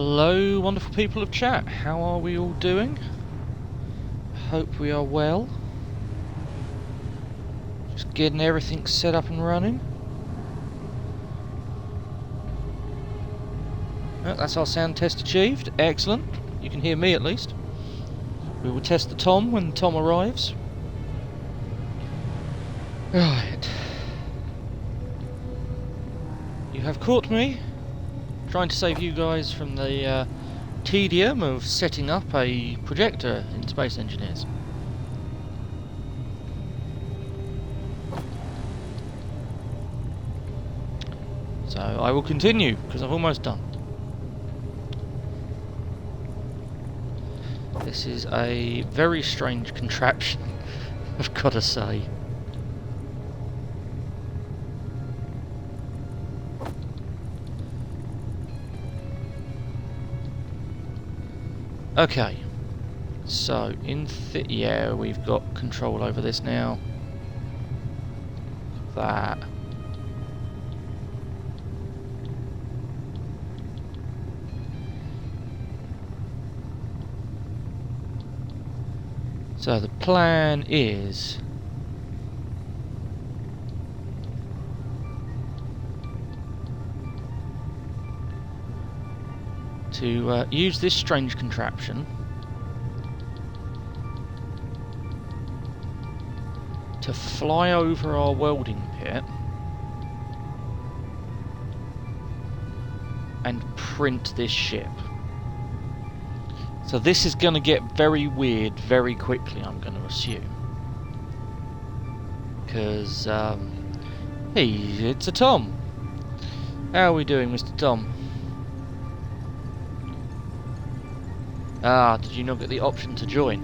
Hello, wonderful people of chat. How are we all doing? Hope we are well. Just getting everything set up and running. Oh, that's our sound test achieved. Excellent. You can hear me at least. We will test the Tom when Tom arrives. Right. You have caught me trying to save you guys from the tedium of setting up a projector in Space Engineers. So I will continue, because I've almost done. This is a very strange contraption, I've got to say. Okay, so yeah, we've got control over this now. That. So the plan is to use this strange contraption to fly over our welding pit and print this ship. So this is going to get very weird very quickly, I'm going to assume. Because, hey, it's a Tom. How are we doing, Mr. Tom? Ah, did you not get the option to join?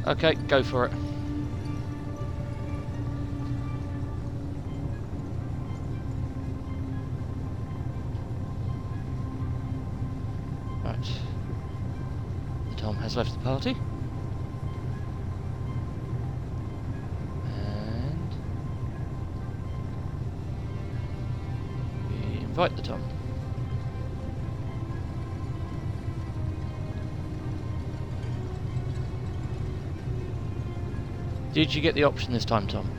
Okay, go for it. Right. The Tom has left the party. And we invite the Tom. Did you get the option this time, Tom?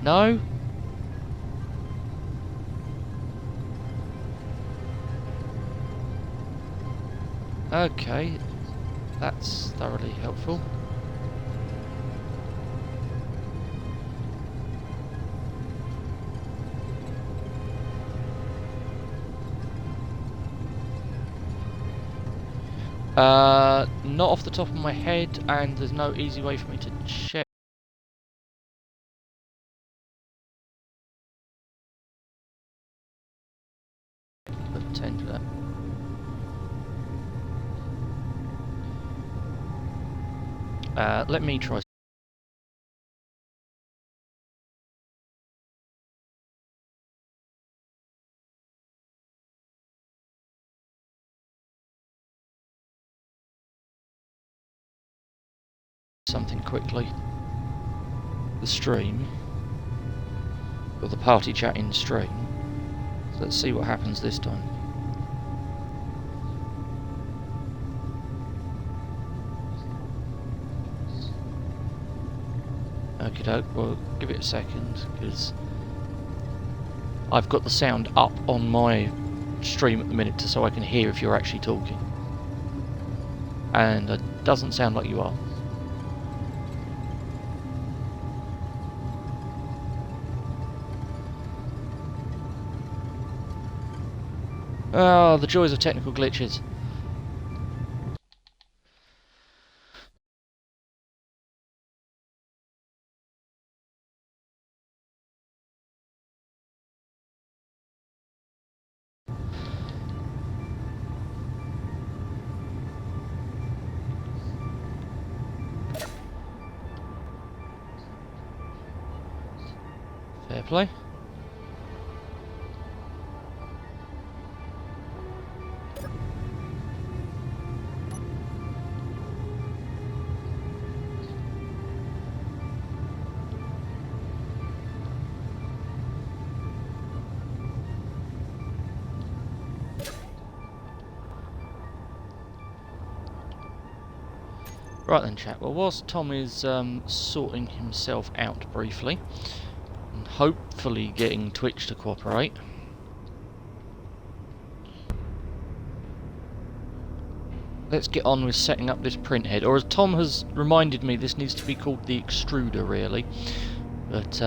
No? Okay, that's thoroughly helpful. Not off the top of my head, and there's no easy way for me to check. Attend to that. Let me try. Something quickly. The stream, or the party chat in stream. So let's see what happens this time. Okie doke, well, give it a second, because I've got the sound up on my stream at the minute so I can hear if you're actually talking. And it doesn't sound like you are. Oh, the joys of technical glitches. Fair play. Right then, chat. Well, whilst Tom is sorting himself out briefly, and hopefully getting Twitch to cooperate, let's get on with setting up this print head. Or as Tom has reminded me, this needs to be called the extruder, really. But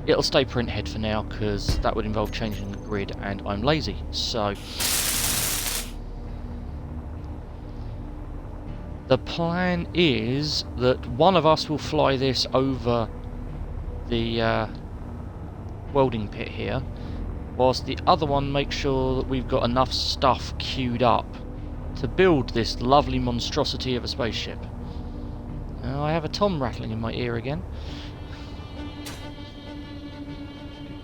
it'll stay print head for now, because that would involve changing the grid, and I'm lazy. So the plan is that one of us will fly this over the welding pit here, whilst the other one makes sure that we've got enough stuff queued up to build this lovely monstrosity of a spaceship. Now, I have a Tom rattling in my ear again.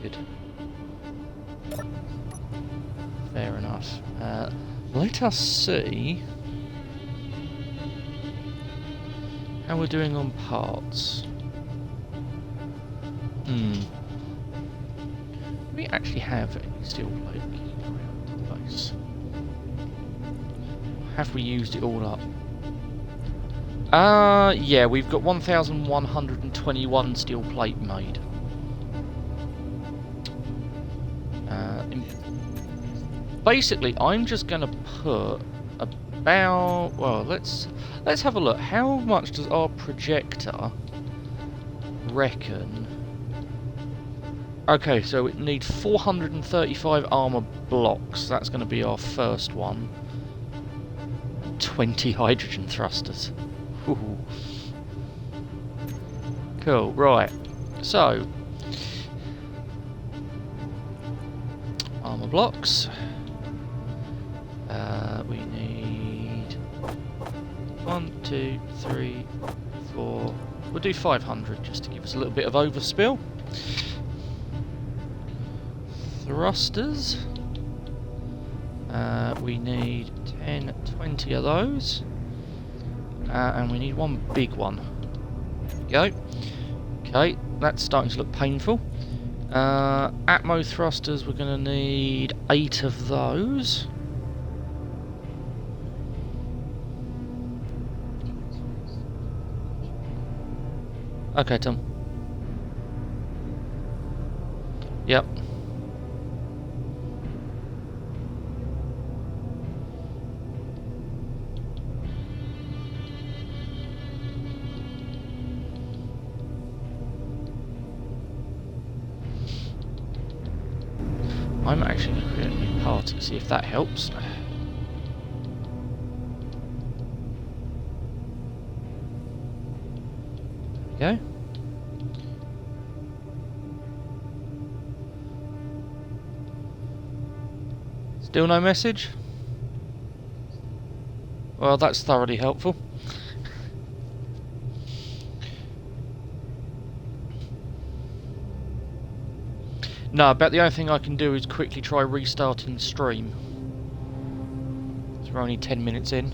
Good. Fair enough. Let us see how we're doing on parts. Do we actually have any steel plate around the base? Have we used it all up? Yeah, we've got 1,121 steel plate made. Basically, I'm just going to put about... Well, let's have a look. How much does our projector reckon? Okay, so it needs 435 armor blocks. That's going to be our first one. 20 hydrogen thrusters. Ooh. Cool, right. So, armor blocks. We need 1, 2, 3, 4. We'll do 500 just to give us a little bit of overspill. Thrusters. We need 10, 20 of those. And we need one big one. There we go. Okay, that's starting to look painful. Atmo thrusters, we're going to need 8 of those. Okay, Tom. Yep. I'm actually going to create a new party, see if that helps. There we go. Still no message? Well, that's thoroughly helpful. No, about the only thing I can do is quickly try restarting the stream. So we're only 10 minutes in.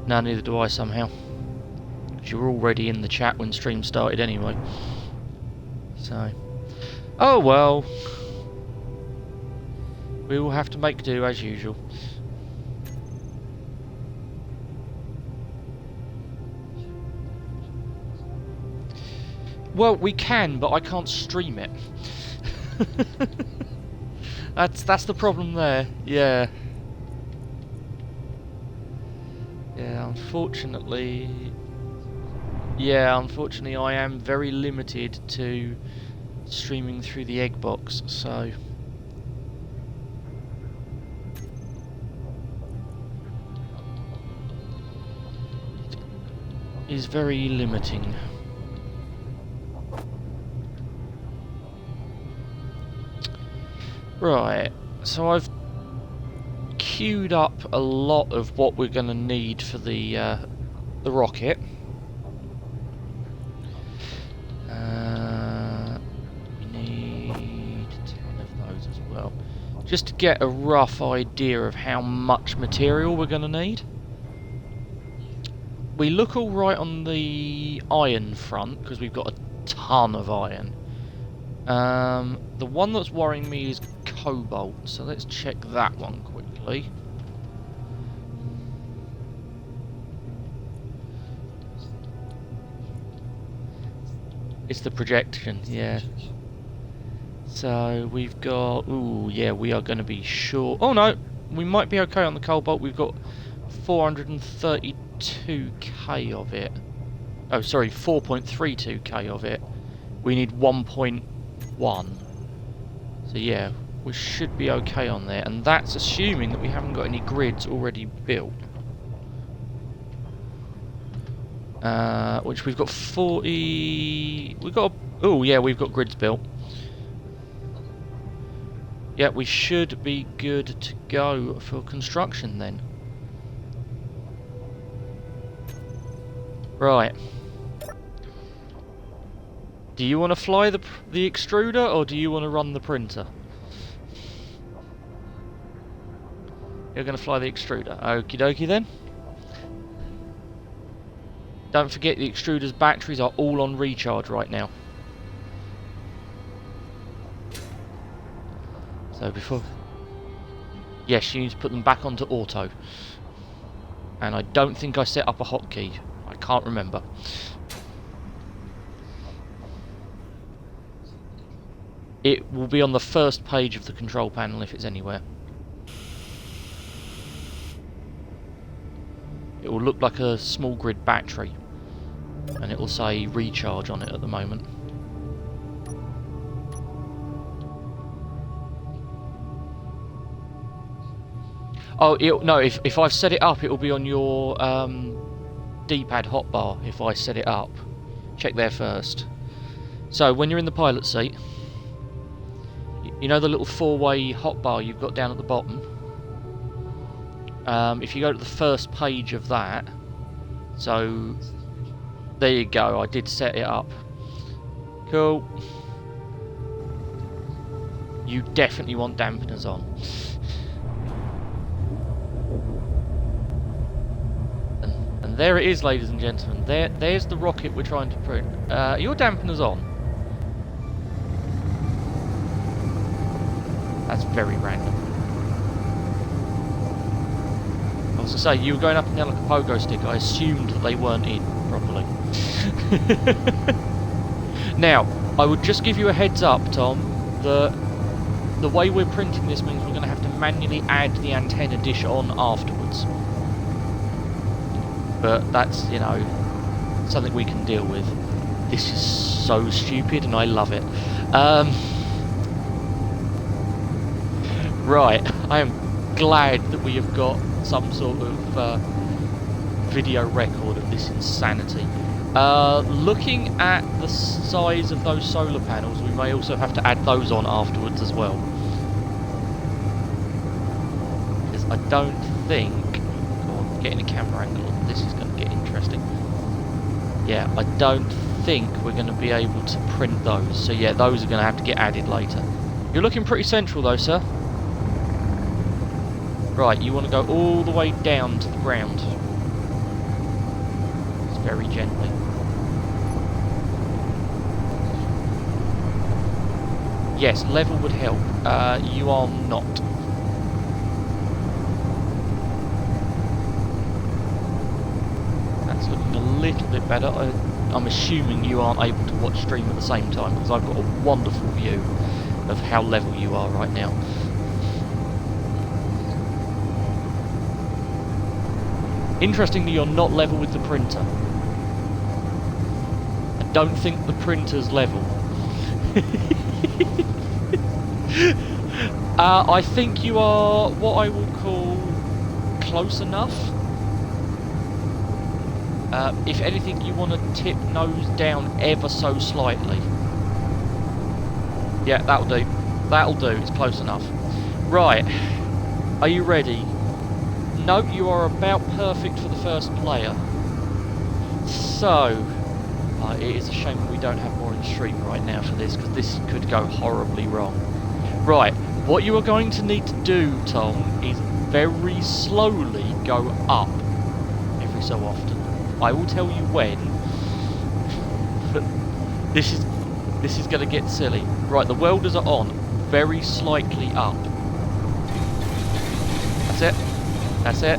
No, neither do I somehow. Because you were already in the chat when stream started anyway. So... Oh well. We will have to make do as usual. Well, we can, but I can't stream it. That's the problem there. Yeah. Yeah, unfortunately. Yeah, unfortunately I am very limited to streaming through the egg box, so it is very limiting. Right, so I've queued up a lot of what we're going to need for the rocket. We need 10 of those as well, just to get a rough idea of how much material we're going to need. We look all right on the iron front because we've got a ton of iron. The one that's worrying me is cobalt, so let's check that one quickly. It's the projection, yeah. So we've got... Ooh, yeah, we are going to be short. Oh no, we might be okay on the Cobalt. We've got 432k of it. Oh, sorry, 4.32k of it. We need 1.1. So yeah, we should be okay on there. And that's assuming that we haven't got any grids already built. Which we've got 40... We've got... Oh yeah, we've got grids built. Yeah, we should be good to go for construction then. Right. Do you want to fly the extruder, or do you want to run the printer? You're going to fly the extruder. Okie dokie then. Don't forget the extruder's batteries are all on recharge right now. So before... Yes, you need to put them back onto auto. And I don't think I set up a hotkey. I can't remember. It will be on the first page of the control panel if it's anywhere. It will look like a small grid battery. And it will say recharge on it at the moment. Oh, no, if I've set it up, it will be on your D-pad hotbar if I set it up. Check there first. So, when you're in the pilot seat, you know the little four-way hotbar you've got down at the bottom? If you go to the first page of that, so there you go, I did set it up. Cool. You definitely want dampeners on. And there it is, ladies and gentlemen. There's the rocket we're trying to print. Your dampeners on. That's very random. I was to say, you were going up and down like a pogo stick. I assumed that they weren't in properly. Now, I would just give you a heads up, Tom, that the way we're printing this means we're going to have to manually add the antenna dish on afterwards. But that's, you know, something we can deal with. This is so stupid and I love it. Right, I am glad that we have got some sort of video record of this insanity. Looking at the size of those solar panels, we may also have to add those on afterwards as well. Because I don't think... Go on, getting a camera angle on this is going to get interesting. Yeah, I don't think we're going to be able to print those. So yeah, those are going to have to get added later. You're looking pretty central though, sir. Right, you want to go all the way down to the ground. Just very gently. Yes, level would help. You are not. That's looking a little bit better. I'm assuming you aren't able to watch stream at the same time, because I've got a wonderful view of how level you are right now. Interestingly, you're not level with the printer. I don't think the printer's level. I think you are what I will call close enough. If anything, you want to tip nose down ever so slightly. Yeah, that'll do. That'll do. It's close enough. Right. Are you ready? Nope, you are about perfect for the first player. So, it is a shame that we don't have more in stream right now for this, because this could go horribly wrong. Right, what you are going to need to do, Tom, is very slowly go up every so often. I will tell you when, but this is going to get silly. Right, the welders are on, very slightly up. That's it. That's it.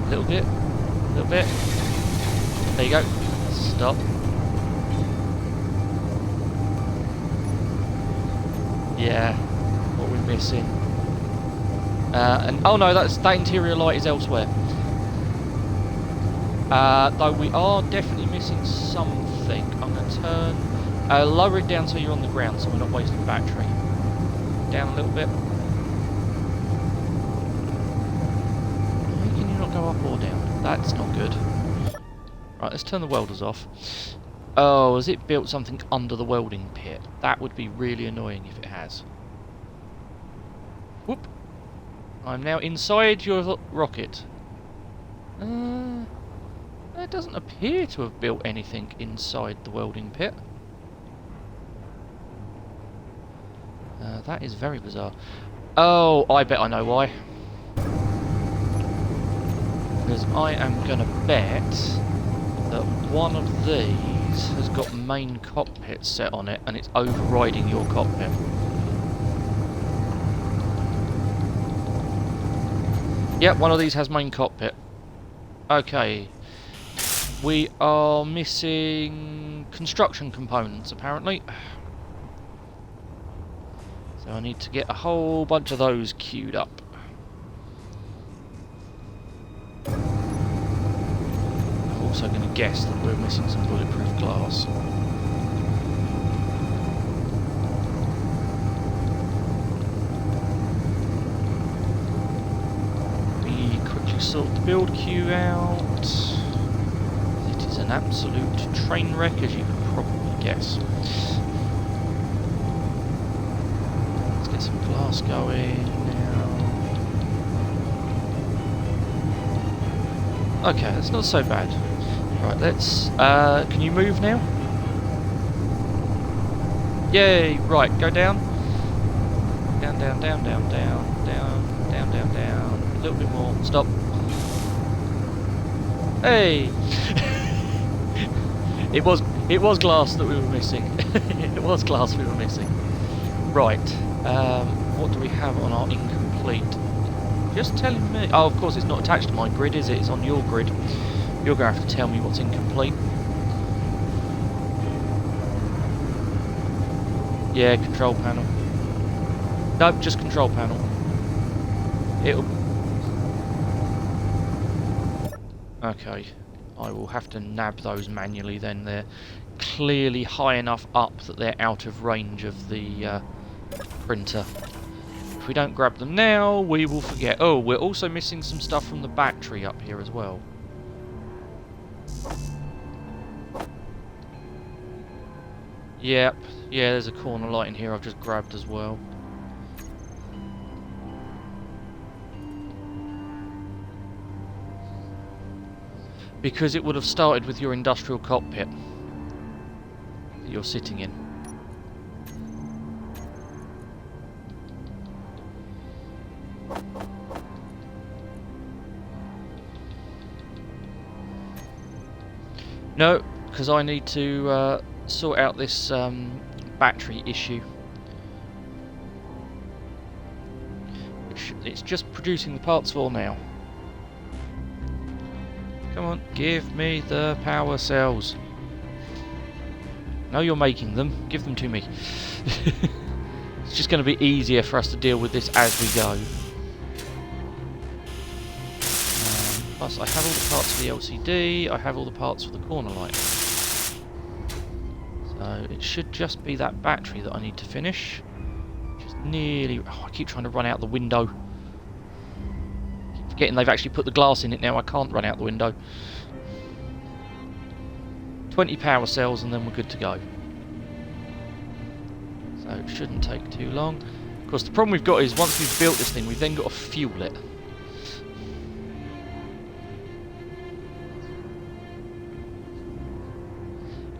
A little bit. A little bit. There you go. Stop. Yeah. What we're missing. And oh no, that interior light is elsewhere. Though we are definitely missing something. I'm going to turn... lower it down so you're on the ground so we're not wasting battery. Down a little bit. Why can you not go up or down? That's not good. Right, let's turn the welders off. Oh, has it built something under the welding pit? That would be really annoying if it has. Whoop. I'm now inside your rocket. It doesn't appear to have built anything inside the welding pit. That is very bizarre. Oh, I bet I know why. Because I am going to bet that one of these has got main cockpit set on it and it's overriding your cockpit. Yep, one of these has main cockpit. Okay. We are missing construction components, apparently. So I need to get a whole bunch of those queued up. I'm also going to guess that we're missing some bulletproof glass. We quickly sort the build queue out. It is an absolute train wreck, as you can probably guess. Some glass going now. Okay, that's not so bad. Right, let's... can you move now? Yay! Right, go down. Down, down, down, down, down, down, down, down, down. A little bit more. Stop. Hey! It was glass that we were missing. It was glass we were missing. Right. What do we have on our incomplete? Just telling me... Oh, of course it's not attached to my grid, is it? It's on your grid. You're going to have to tell me what's incomplete. Yeah, control panel. Nope, just control panel. It'll... Okay. I will have to nab those manually then. They're clearly high enough up that they're out of range of the printer. If we don't grab them now, we will forget. Oh, we're also missing some stuff from the battery up here as well. Yep, yeah, there's a corner light in here I've just grabbed as well. Because it would have started with your industrial cockpit that you're sitting in. No, because I need to sort out this battery issue. Which it's just producing the parts for now. Come on, give me the power cells. No, you're making them. Give them to me. It's just going to be easier for us to deal with this as we go. Plus, I have all the parts for the LCD, I have all the parts for the corner light. So, it should just be that battery that I need to finish. Just nearly... Oh, I keep trying to run out the window. Keep forgetting they've actually put the glass in it now, I can't run out the window. 20 power cells and then we're good to go. So, it shouldn't take too long. Of course, the problem we've got is, once we've built this thing, we've then got to fuel it.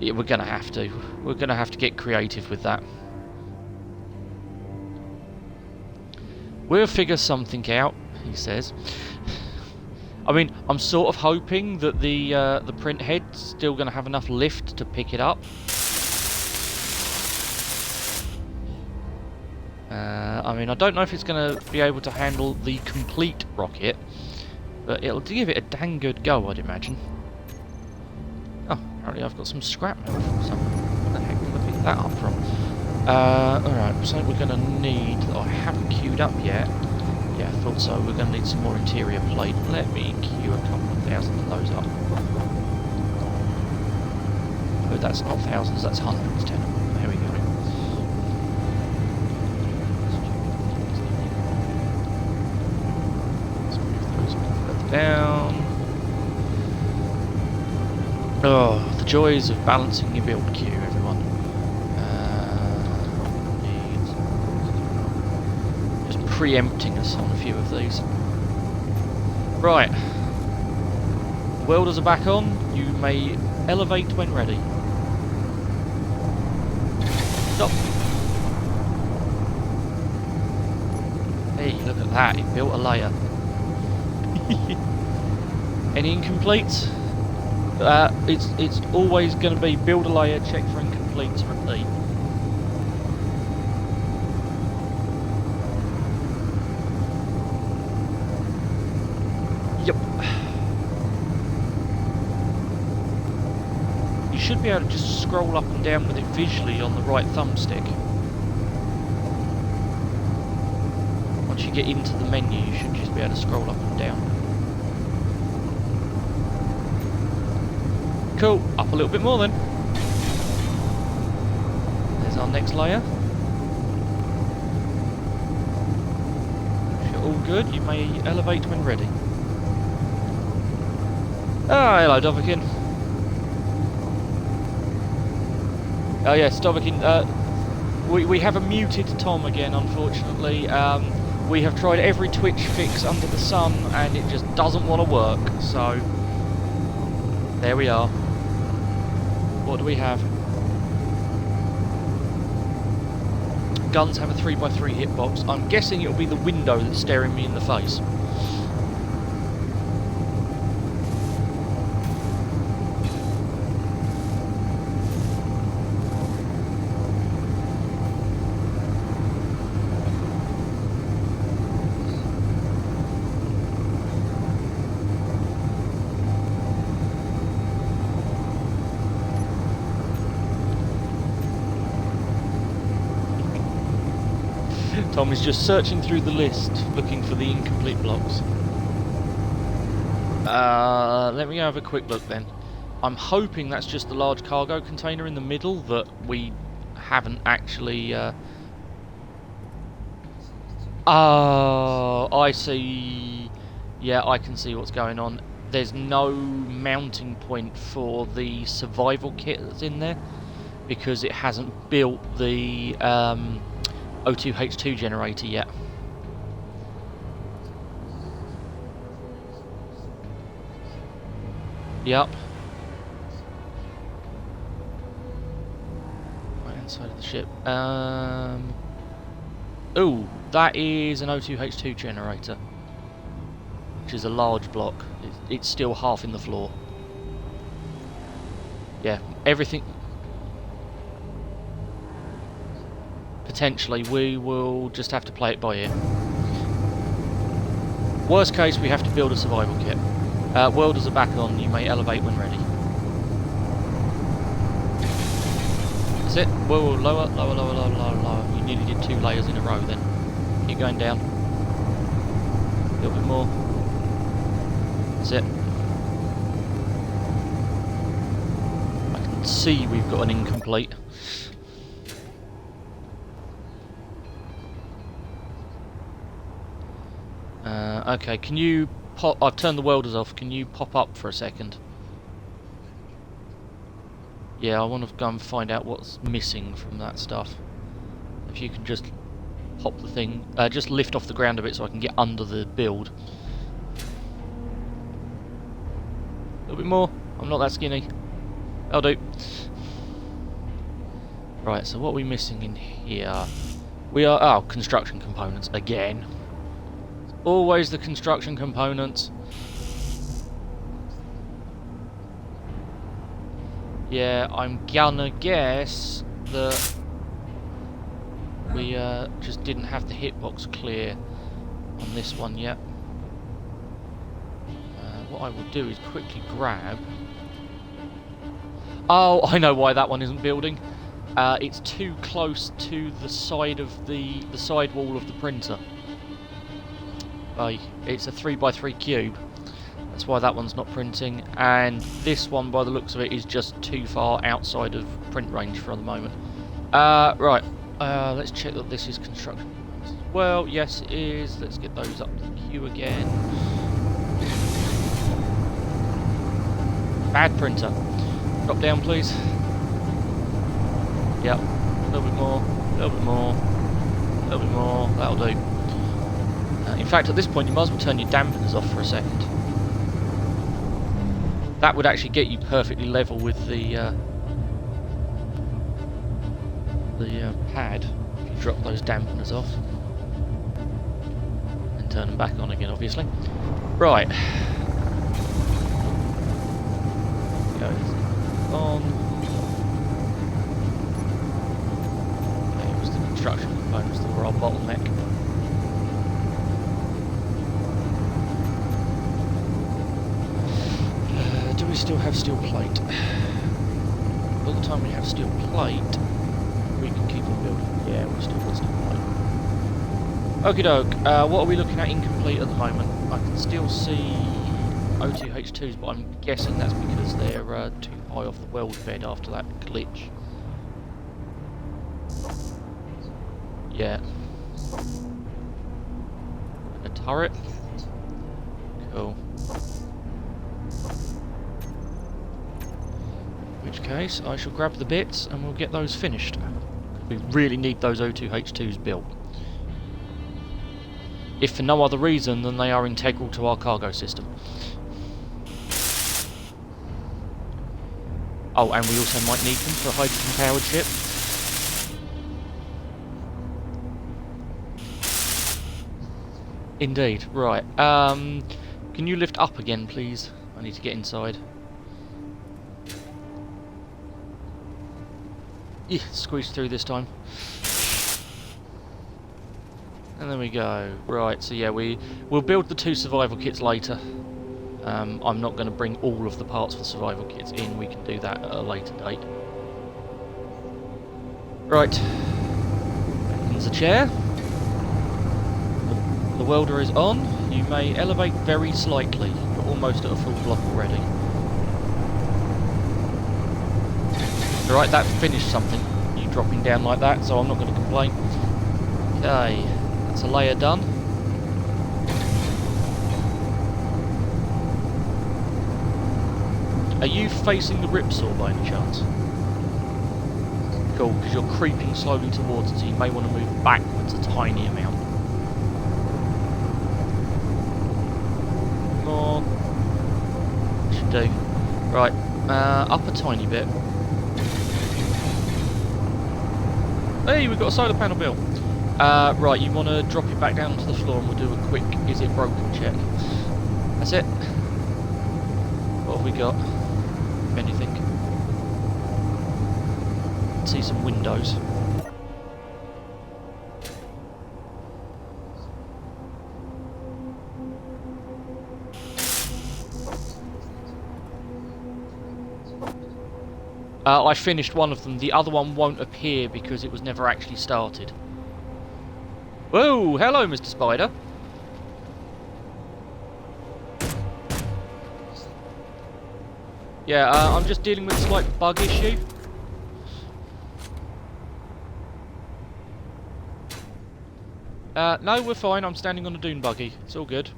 Yeah, we're going to have to. We're going to have to get creative with that. We'll figure something out, he says. I mean, I'm sort of hoping that the print head's still going to have enough lift to pick it up. I mean, I don't know if it's going to be able to handle the complete rocket, but it'll give it a dang good go, I'd imagine. Apparently I've got some scrap metal from somewhere. Where the heck did I pick that up from? Alright, so we're going to need... Oh, I haven't queued up yet. Yeah, I thought so. We're going to need some more interior plate. Let me queue a couple of thousand of those up. Oh, that's not thousands, that's hundreds, 10. There we go. Let's move those a bit further down. Oh, the joys of balancing your build queue, everyone. Just preempting us on a few of these. Right. Welders are back on. You may elevate when ready. Stop. Hey, look at that. It built a layer. Any incompletes? It's always going to be build a layer, check for incompletes, repeat. Yep. You should be able to just scroll up and down with it visually on the right thumbstick. Once you get into the menu, you should just be able to scroll up and down. Cool, up a little bit more then. There's our next layer. If you're all good, you may elevate when ready. Ah, hello Dovahkiin. Oh yes, Dovahkiin, we have a muted Tom again, unfortunately. We have tried every Twitch fix under the sun and it just doesn't want to work, so there we are. What do we have? Guns have a 3x3 hitbox. I'm guessing it'll be the window that's staring me in the face. Tom is just searching through the list, looking for the incomplete blocks. Let me have a quick look then. I'm hoping that's just the large cargo container in the middle that we haven't actually... Oh, I see. Yeah, I can see what's going on. There's no mounting point for the survival kit that's in there because it hasn't built the... O2H2 generator yet. Yep. Right inside of the ship. Oh, that is an O2H2 generator, which is a large block. It's still half in the floor. Yeah, everything. Potentially, we will just have to play it by ear. Worst case, we have to build a survival kit. Welders are back on, you may elevate when ready. That's it. Whoa, lower, lower, lower, lower, lower, lower. You nearly did 2 layers in a row then. Keep going down. A little bit more. That's it. I can see we've got an incomplete. Okay, can you pop... I've turned the welders off. Can you pop up for a second? Yeah, I want to go and find out what's missing from that stuff. If you can just pop the thing... just lift off the ground a bit so I can get under the build. A little bit more. I'm not that skinny. That'll do. Right, so what are we missing in here? We are... Oh, construction components again. Always the construction components. Yeah, I'm gonna guess that we just didn't have the hitbox clear on this one yet. What I will do is quickly grab... Oh, I know why that one isn't building. It's too close to the side of the side wall of the printer. It's a 3x3 cube. That's why that one's not printing. And this one, by the looks of it, is just too far outside of print range for the moment. Right. Let's check that this is construction. Well, yes, it is. Let's get those up to the queue again. Bad printer. Drop down, please. Yep. A little bit more. A little bit more. A little bit more. That'll do. In fact, at this point, you might as well turn your dampeners off for a second. That would actually get you perfectly level with the pad if you drop those dampeners off. And turn them back on again, obviously. Right. Goes on. It was the construction components that were our bottleneck. Do we still have steel plate? All the time we have steel plate, we can keep on building. Yeah, we've still got steel plate. Okie doke, what are we looking at incomplete at the moment? I can still see O2H2s, but I'm guessing that's because they're too high off the weld bed after that glitch. Yeah. And a turret. Cool. In which case, I shall grab the bits and we'll get those finished. We really need those O2H2s built. If for no other reason than they are integral to our cargo system. Oh, and we also might need them for a hydrogen-powered ship. Indeed, right. Can you lift up again, please? I need to get inside. Yeah, squeeze through this time. And there we go. Right, so yeah, we'll build the 2 survival kits later. I'm not going to bring all of the parts for the survival kits in. We can do that at a later date. Right. There's a chair. The welder is on. You may elevate very slightly. You're almost at a full block already. Alright, that finished something. You dropping down like that, so I'm not going to complain. Okay. That's a layer done. Are you facing the ripsaw by any chance? Cool, because you're creeping slowly towards it, so you may want to move backwards a tiny amount. More. Should do. Right, up a tiny bit. Hey, we've got a solar panel built. Right, you want to drop it back down to the floor and we'll do a quick is it broken check. That's it. What have we got? If anything. See some windows. I finished one of them. The other one won't appear because it was never actually started. Whoa! Hello, Mr. Spider. Yeah, I'm just dealing with a slight bug issue. No, we're fine. I'm standing on a dune buggy. It's all good.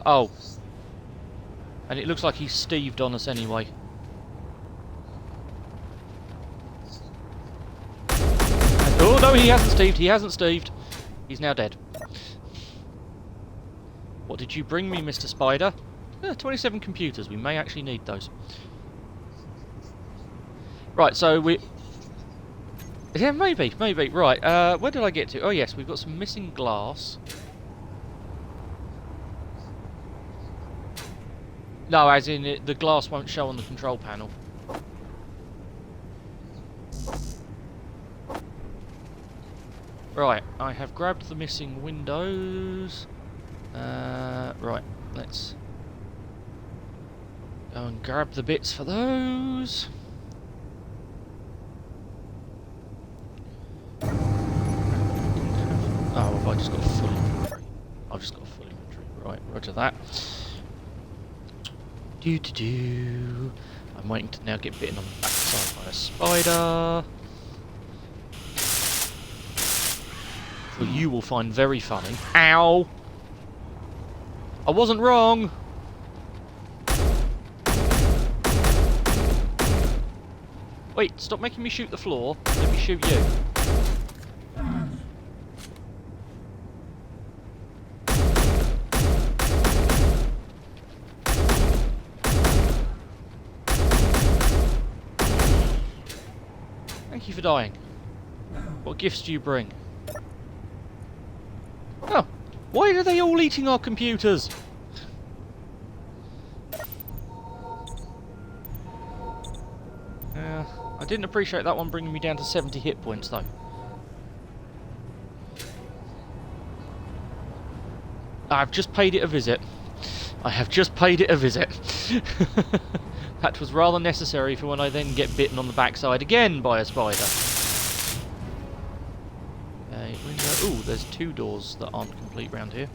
Oh. And it looks like he's Steved on us anyway. Oh, no, he hasn't Steved. He hasn't Steved. He's now dead. What did you bring me, Mr. Spider? 27 computers. We may actually need those. Right, so we... Yeah, maybe. Right, where did I get to? Oh, yes, we've got some missing glass. No, as in, the glass won't show on the control panel. Right, I have grabbed the missing windows. Right, let's Go and grab the bits for those. Oh, have I just got a full inventory? I've just got a full inventory. Right, roger that. I'm waiting to now get bitten on the backside by a spider. Well, you will find very funny. Ow! I wasn't wrong! Wait, stop making me shoot the floor. Let me shoot you. Thank you for dying. What gifts do you bring? Oh, why are they all eating our computers? I didn't appreciate that one bringing me down to 70 hit points though. I've just paid it a visit. I have just paid it a visit. That was rather necessary for when I then get bitten on the backside again by a spider. Ooh, there's 2 doors that aren't complete round here.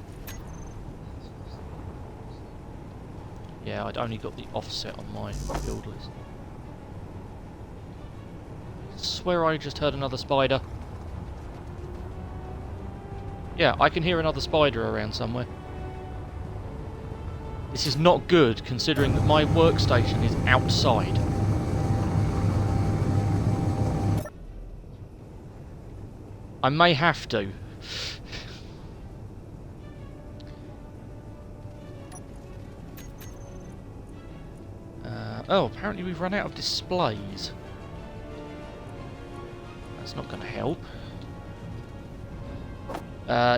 Yeah, I'd only got the offset on my build list. I swear I just heard another spider. Yeah, I can hear another spider around somewhere. This is not good, considering that my workstation is outside. I may have to. Oh, apparently we've run out of displays. That's not going to help.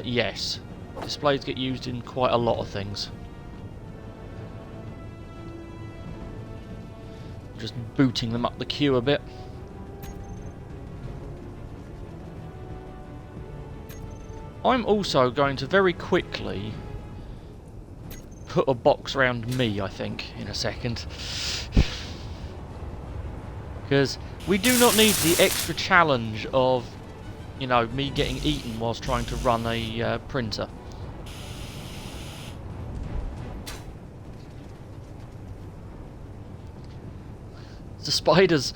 Yes. Displays get used in quite a lot of things. Just booting them up the queue a bit. I'm also going to very quickly put a box around me, I think, in a second. Because we do not need the extra challenge of, you know, me getting eaten whilst trying to run a printer. The spiders.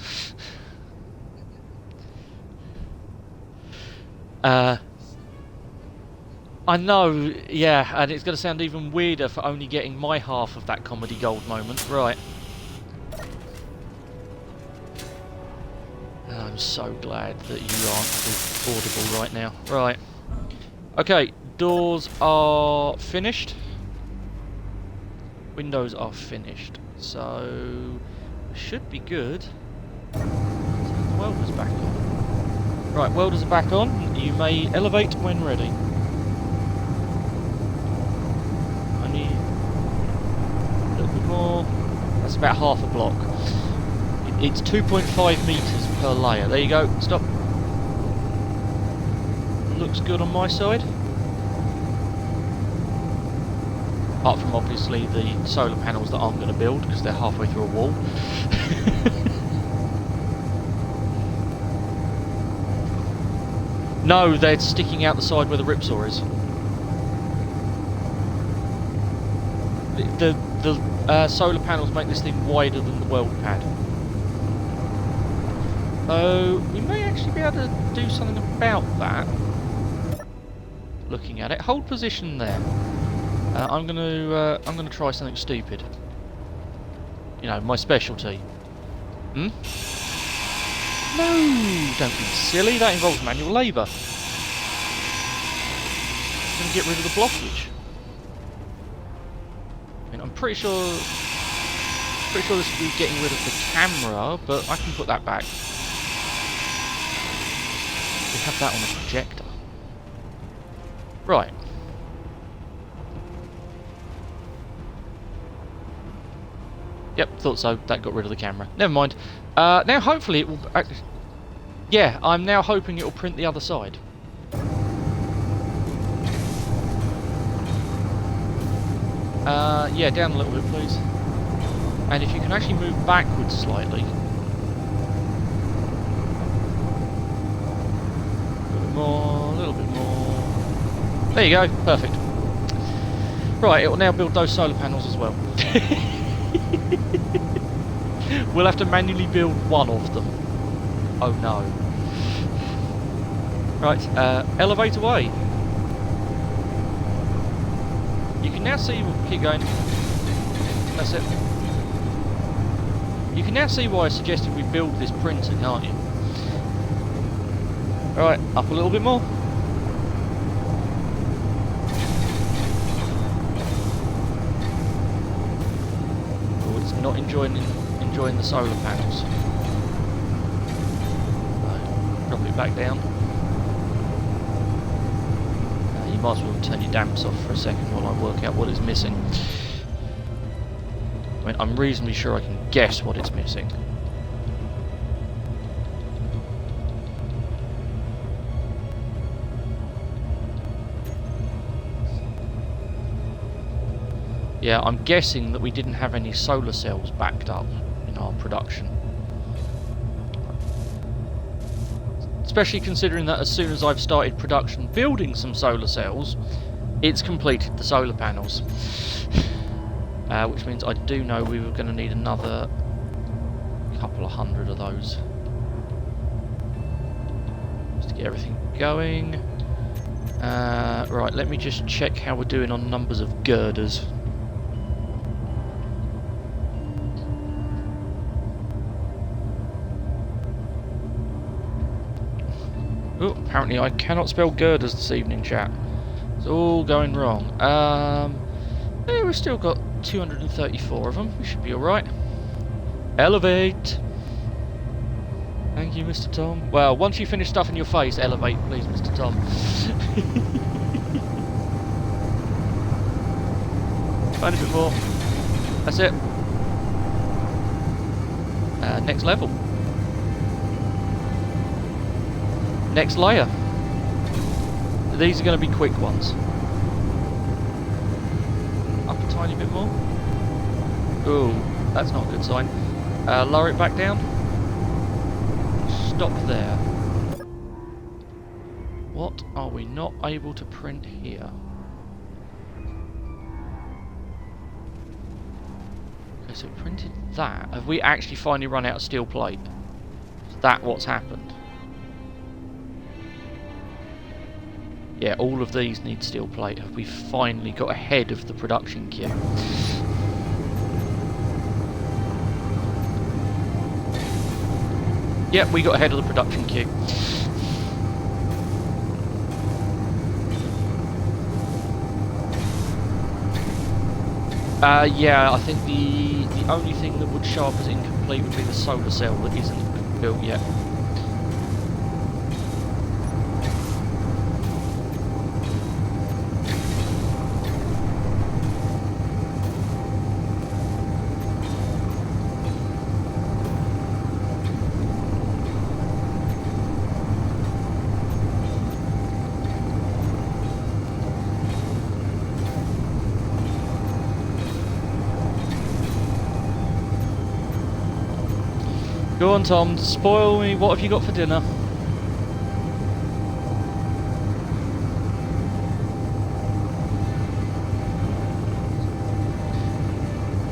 I know, yeah, and it's going to sound even weirder for only getting my half of that comedy gold moment. Right. I'm so glad that you aren't audible right now. Right. Okay, doors are finished. Windows are finished. So, should be good. Turn the welders back on. Right, welders are back on. You may elevate when ready. Only a little bit more. That's about half a block. It's 2.5 metres per layer. There you go. Stop. Looks good on my side. Apart from obviously the solar panels that I'm going to build because they're halfway through a wall. No, they're sticking out the side where the ripsaw is. The solar panels make this thing wider than the weld pad. So we may actually be able to do something about that. Looking at it, hold position there. I'm gonna try something stupid. You know, my specialty. Hmm? No, don't be silly. That involves manual labour. I'm gonna get rid of the blockage. I mean, I'm pretty sure this will be getting rid of the camera, but I can put that back. We have that on the projector. Right. Yep, thought so. That got rid of the camera. Never mind. Now hopefully it will... yeah, I'm now hoping it will print the other side. Yeah, down a little bit, please. And if you can actually move backwards slightly. A little bit more, a little bit more. There you go, perfect. Right, it will now build those solar panels as well. We'll have to manually build one of them. Oh no. Right, elevate away. You can now see, keep going. That's it. You can now see why I suggested we build this printer, can't you? Alright, up a little bit more. Oh, it's not enjoying the solar panels. Right, drop it back down. You might as well turn your damps off for a second while I work out what it's missing. I mean, I'm reasonably sure I can guess what it's missing. Yeah, I'm guessing that we didn't have any solar cells backed up in our production. Especially considering that as soon as I've started production building some solar cells, it's completed the solar panels. Which means I do know we were going to need another couple of hundred of those. Just to get everything going. Right, let me just check how we're doing on numbers of girders. Oh, apparently I cannot spell girders this evening, chat. It's all going wrong. Yeah, we've still got 234 of them. We should be alright. Elevate! Thank you, Mr. Tom. Well, once you finish stuffing your face, elevate, please, Mr. Tom. Find a bit more. That's it. Next level. Next layer. These are going to be quick ones. Up a tiny bit more. Ooh, that's not a good sign. Lower it back down. Stop there. What are we not able to print here? Okay, so we printed that. Have we actually finally run out of steel plate? Is that what's happened? Yeah, all of these need steel plate. Have we finally got ahead of the production queue? Yep, we got ahead of the production queue. Yeah, I think the only thing that would show up as incomplete would be the solar cell that isn't built yet. Go on, Tom, spoil me. What have you got for dinner?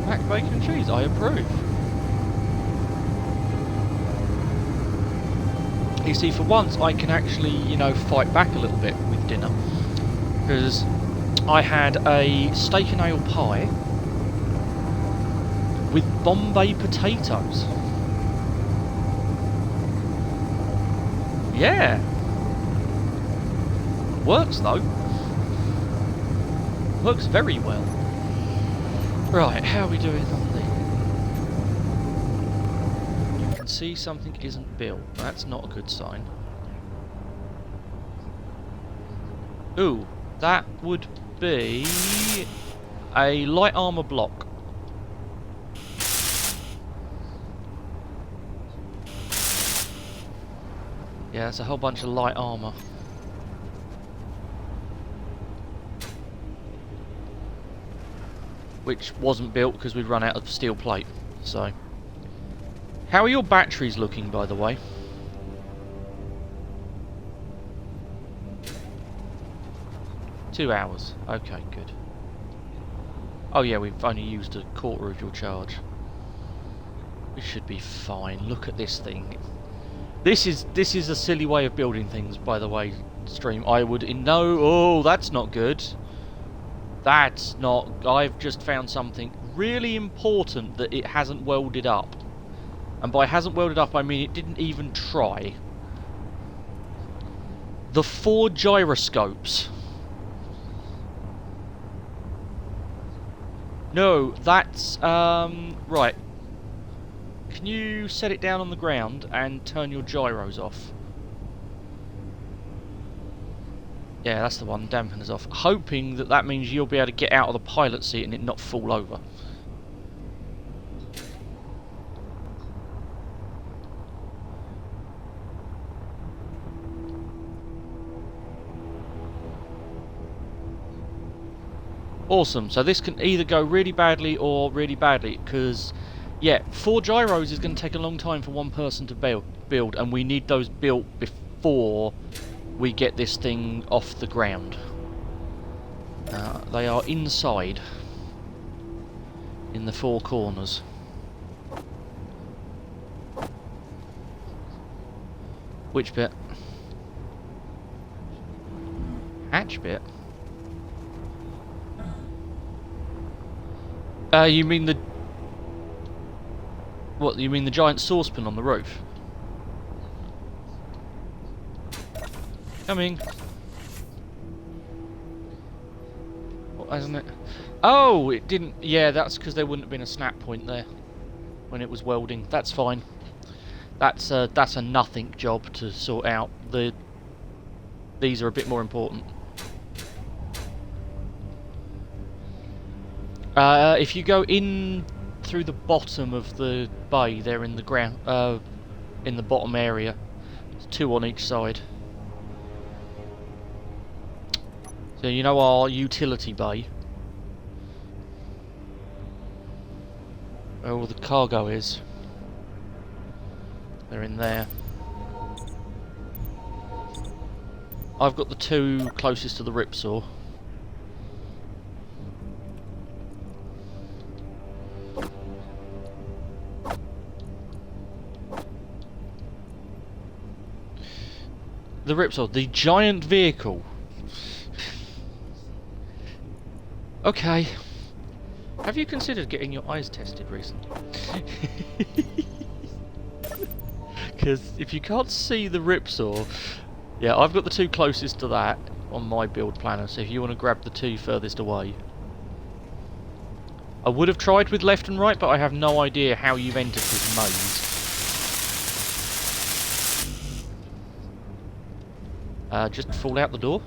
Mac, bacon and cheese, I approve. You see, for once I can actually, you know, fight back a little bit with dinner. Because I had a steak and ale pie with Bombay potatoes. Yeah. Works though. Works very well. Right, how are we doing on the... You can see something isn't built. That's not a good sign. Ooh, that would be a light armour block. Yeah, it's a whole bunch of light armour. Which wasn't built because we'd run out of steel plate. So, how are your batteries looking, by the way? Two hours. Okay, good. Oh yeah, we've only used a quarter of your charge. We should be fine. Look at this thing. This is a silly way of building things, by the way, stream. I would oh, that's not good. That's not... I've just found something really important that it hasn't welded up. And by hasn't welded up, I mean it didn't even try. The 4 gyroscopes. No, that's... right. Can you set it down on the ground and turn your gyros off? Yeah, that's the one. Dampeners off. Hoping that that means you'll be able to get out of the pilot seat and it not fall over. Awesome. So this can either go really badly or really badly, because, yeah, 4 gyros is going to take a long time for one person to build, and we need those built before we get this thing off the ground. They are inside, in the 4 corners. Which bit? Hatch bit? You mean the... What, you mean the giant saucepan on the roof? Coming. What, hasn't it? Oh, it didn't... Yeah, that's because there wouldn't have been a snap point there when it was welding. That's fine. That's a nothing job to sort out. These are a bit more important. If you go in through the bottom of the bay, there in the ground, in the bottom area, there's 2 on each side. So you know our utility bay, where all the cargo is. They're in there. I've got the 2 closest to the ripsaw. The ripsaw, the giant vehicle. Okay. Have you considered getting your eyes tested recently? Because if you can't see the ripsaw... Yeah, I've got the 2 closest to that on my build planner, so if you want to grab the 2 furthest away. I would have tried with left and right, but I have no idea how you've entered this maze. Just fall out the door.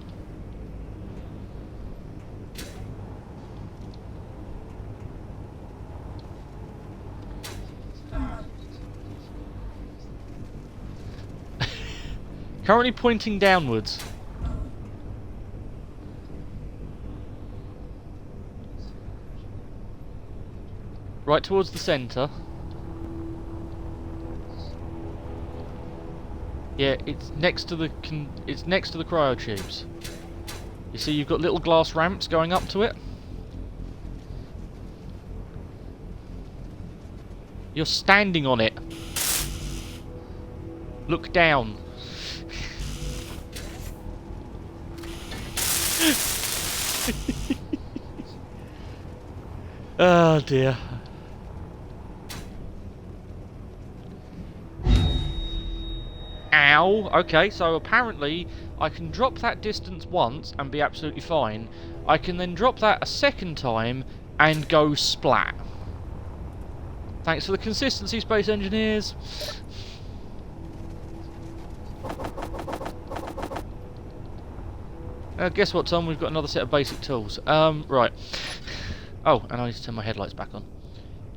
Currently pointing downwards. Right towards the centre. Yeah, it's next to the cryotubes. You see, you've got little glass ramps going up to it. You're standing on it. Look down. Oh dear. Ow! Okay, so apparently I can drop that distance once and be absolutely fine. I can then drop that a second time and go splat. Thanks for the consistency, Space Engineers. Guess what, Tom? We've got another set of basic tools. Right. Oh, and I need to turn my headlights back on.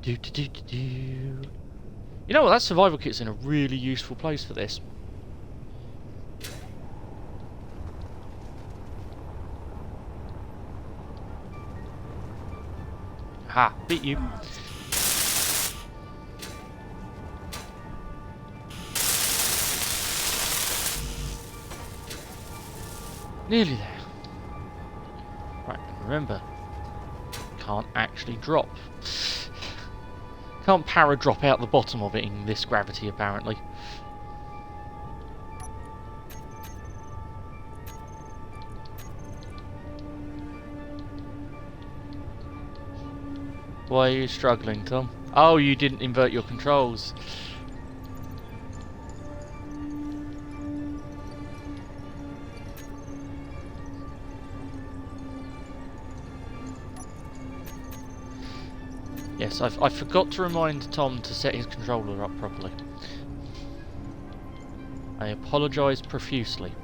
You know what? That survival kit's in a really useful place for this. Ha! Beat you. Nearly there. Right, remember, can't actually drop. Can't para-drop out the bottom of it in this gravity, apparently. Why are you struggling, Tom? Oh, you didn't invert your controls. Yes, I forgot to remind Tom to set his controller up properly. I apologise profusely.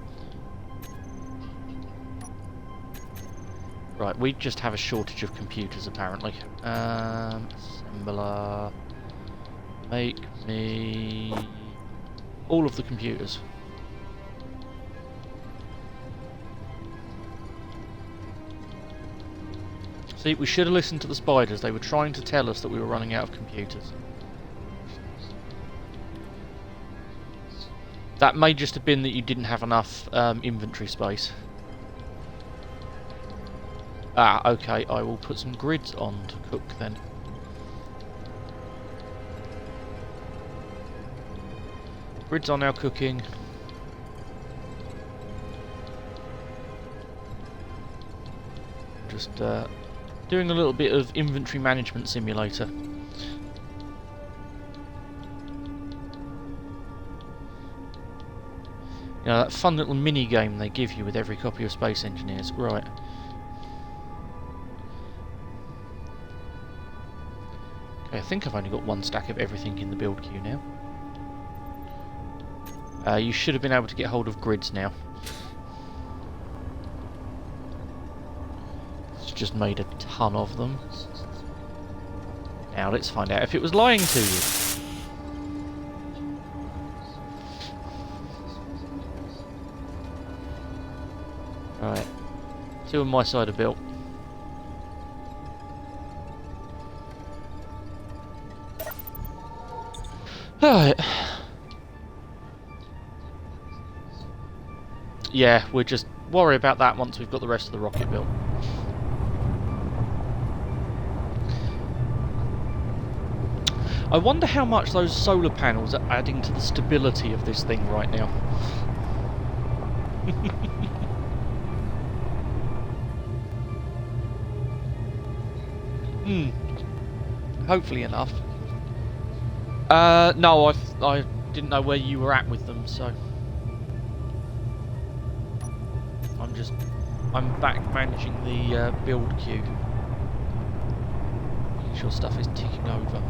Right, we just have a shortage of computers apparently. Assembler. Make me all of the computers. See, we should have listened to the spiders. They were trying to tell us that we were running out of computers. That may just have been that you didn't have enough inventory space. Ah, okay, I will put some grids on to cook then. Grids are now cooking. Just doing a little bit of inventory management simulator. You know, that fun little mini game they give you with every copy of Space Engineers. Right. Okay, I think I've only got one stack of everything in the build queue now. You should have been able to get hold of grids now. It's just made a ton of them. Now let's find out if it was lying to you. Right. 2 on my side are built. Alright. Yeah, we'll just worry about that once we've got the rest of the rocket built. I wonder how much those solar panels are adding to the stability of this thing right now. Hopefully enough. No, I didn't know where you were at with them, so I'm back managing the build queue. Making sure stuff is ticking over.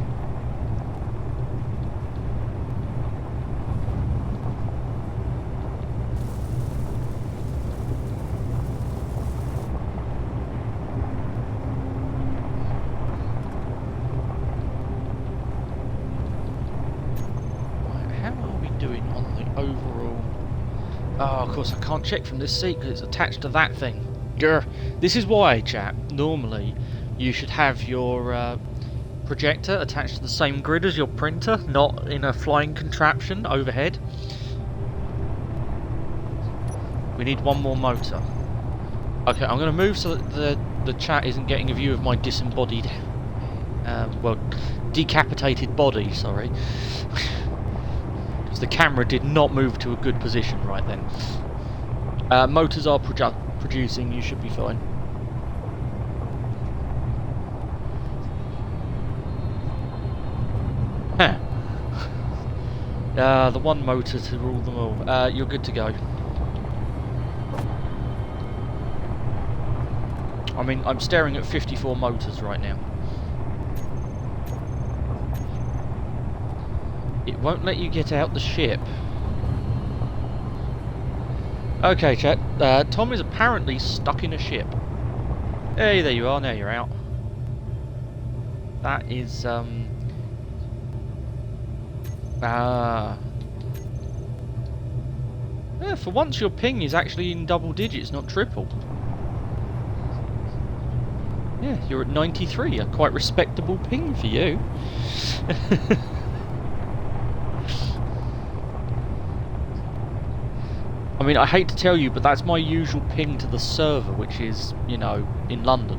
Oh, of course I can't check from this seat because it's attached to that thing. Grr. This is why, chap, normally you should have your projector attached to the same grid as your printer, not in a flying contraption overhead. We need one more motor. Okay, I'm going to move so that the chat isn't getting a view of my disembodied, well, decapitated body, sorry. The camera did not move to a good position right then. Motors are producing, you should be fine. Huh. The one motor to rule them all. You're good to go. I mean, I'm staring at 54 motors right now. It won't let you get out the ship. Okay, chat. Tom is apparently stuck in a ship. Hey, there you are. Now you're out. That is, yeah, for once your ping is actually in double digits, not triple. Yeah, you're at 93. A quite respectable ping for you. I mean, I hate to tell you, but that's my usual ping to the server, which is, you know, in London.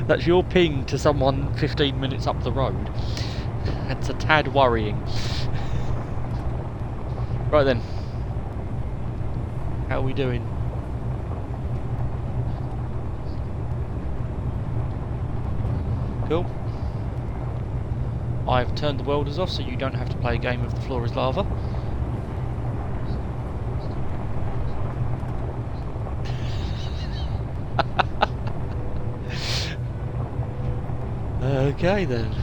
That's your ping to someone 15 minutes up the road. It's a tad worrying. Right then. How are we doing? Cool. I've turned the welders off so you don't have to play a game of The Floor is Lava. Okay then.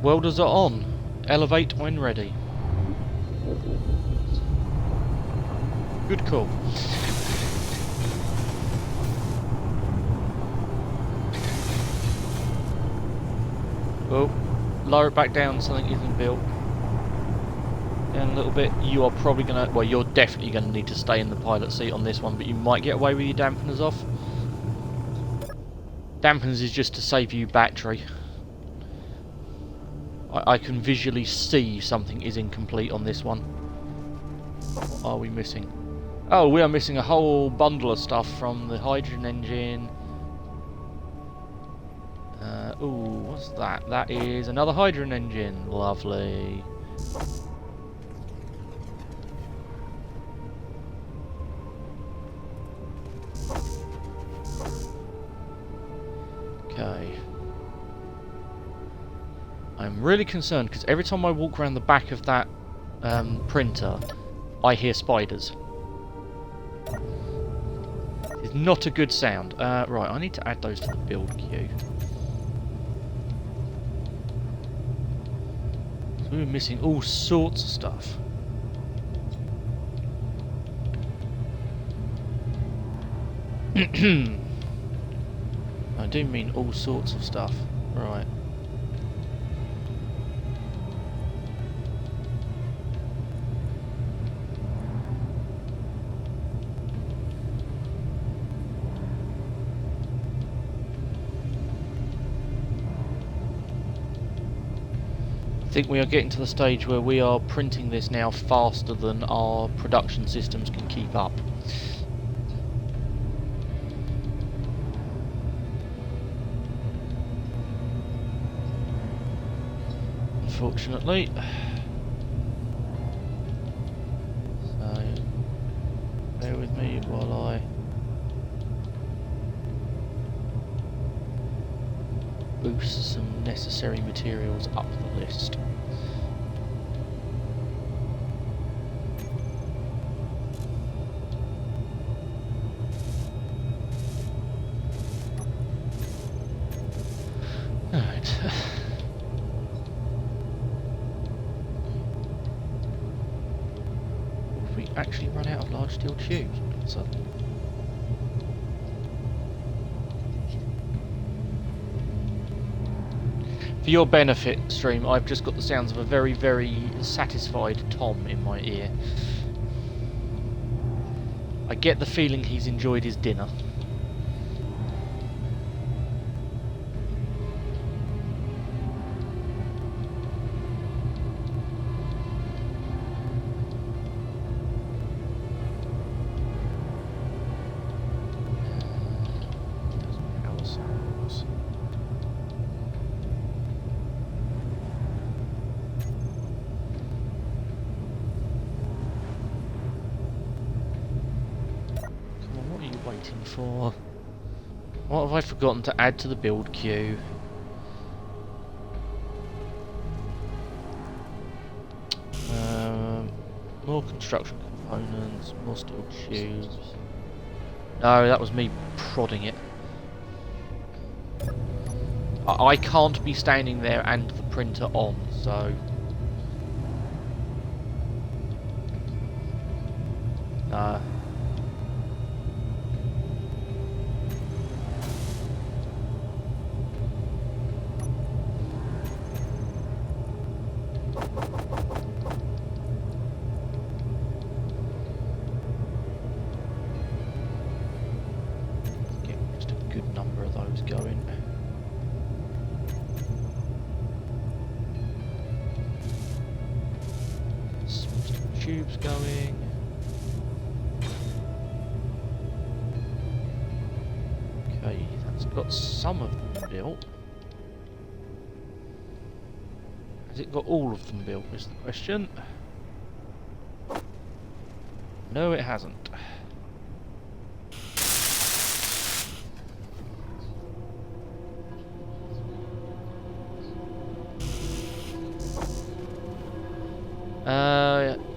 Welders are on. Elevate when ready. Good call. Well, lower it back down, something isn't built. Down a little bit. You are probably gonna, well, you're definitely gonna need to stay in the pilot seat on this one, but you might get away with your dampeners off. Dampeners is just to save you battery. I can visually see something is incomplete on this one. What are we missing? Oh, we are missing a whole bundle of stuff from the hydrogen engine. Ooh, what's that? That is another hydrogen engine. Lovely. Okay. I'm really concerned because every time I walk around the back of that printer, I hear spiders. It's not a good sound. Right, I need to add those to the build queue. So we were missing all sorts of stuff. I do mean all sorts of stuff. Right. I think we are getting to the stage where we are printing this now faster than our production systems can keep up. Unfortunately. So, bear with me while I boost some necessary materials up the list. Alright. Have we actually run out of large steel tubes all of a sudden? For your benefit, stream, I've just got the sounds of a very, very satisfied Tom in my ear. I get the feeling he's enjoyed his dinner. For what have I forgotten to add to the build queue? More construction components, more steel tubes. No, that was me prodding it. I can't be standing there and the printer on, so no. going. Okay, that's got some of them built. Has it got all of them built, is the question. No, it hasn't.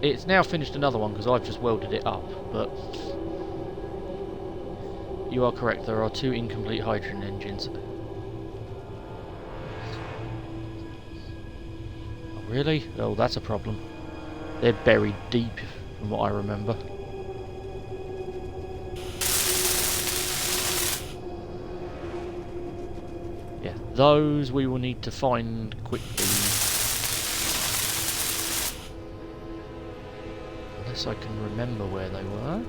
It's now finished another one because I've just welded it up, but you are correct, there are 2 incomplete hydrogen engines. Oh, really? Oh, that's a problem. They're buried deep, from what I remember. Yeah, those we will need to find quickly. Unless I can remember where they were.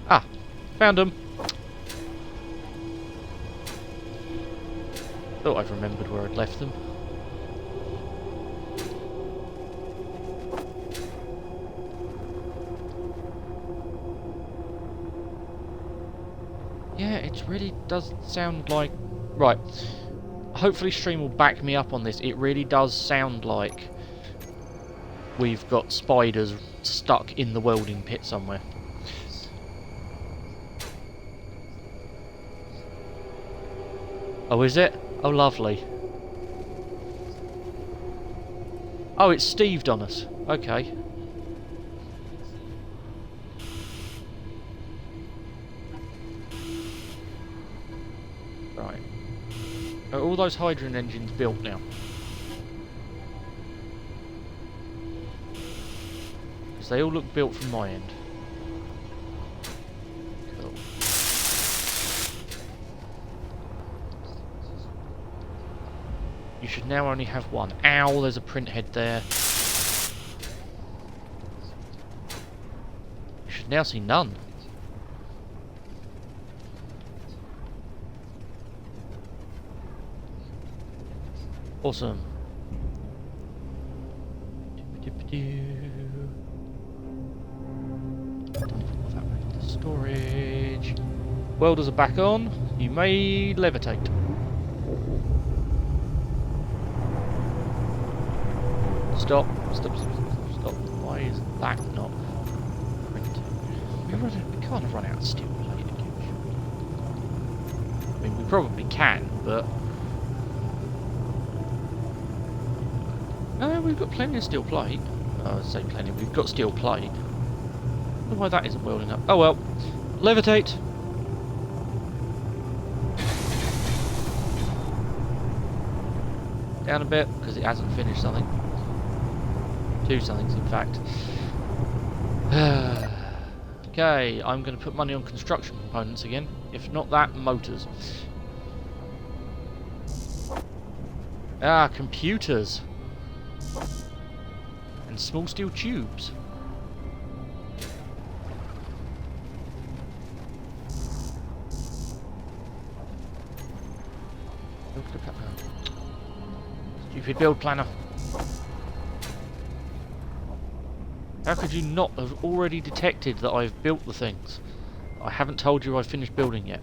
Ah, found them. Thought I've remembered where I'd left them. Yeah, it really does sound like... Right. Hopefully Stream will back me up on this. It really does sound like we've got spiders stuck in the welding pit somewhere. Oh, is it? Oh, lovely. Oh, it's Steved on us. Okay. Right. Are all those hydrogen engines built now? Because they all look built from my end. Cool. You should now only have one. Ow, there's a print head there. You should now see none. Awesome. Storage. Welders are back on. You may levitate. Stop. Stop. Stop. Why is that not printing? We can't have run out of steel plate again. I mean, we probably can, but... No, we've got plenty of steel plate. Oh, I say plenty. We've got steel plate. I don't know why that isn't welding up. Oh well. Levitate. Down a bit, because it hasn't finished something. 2 somethings, in fact. Okay, I'm going to put money on construction components again. If not that, motors. Ah, computers. And small steel tubes. Stupid build planner. How could you not have already detected that I've built the things? I haven't told you I've finished building yet.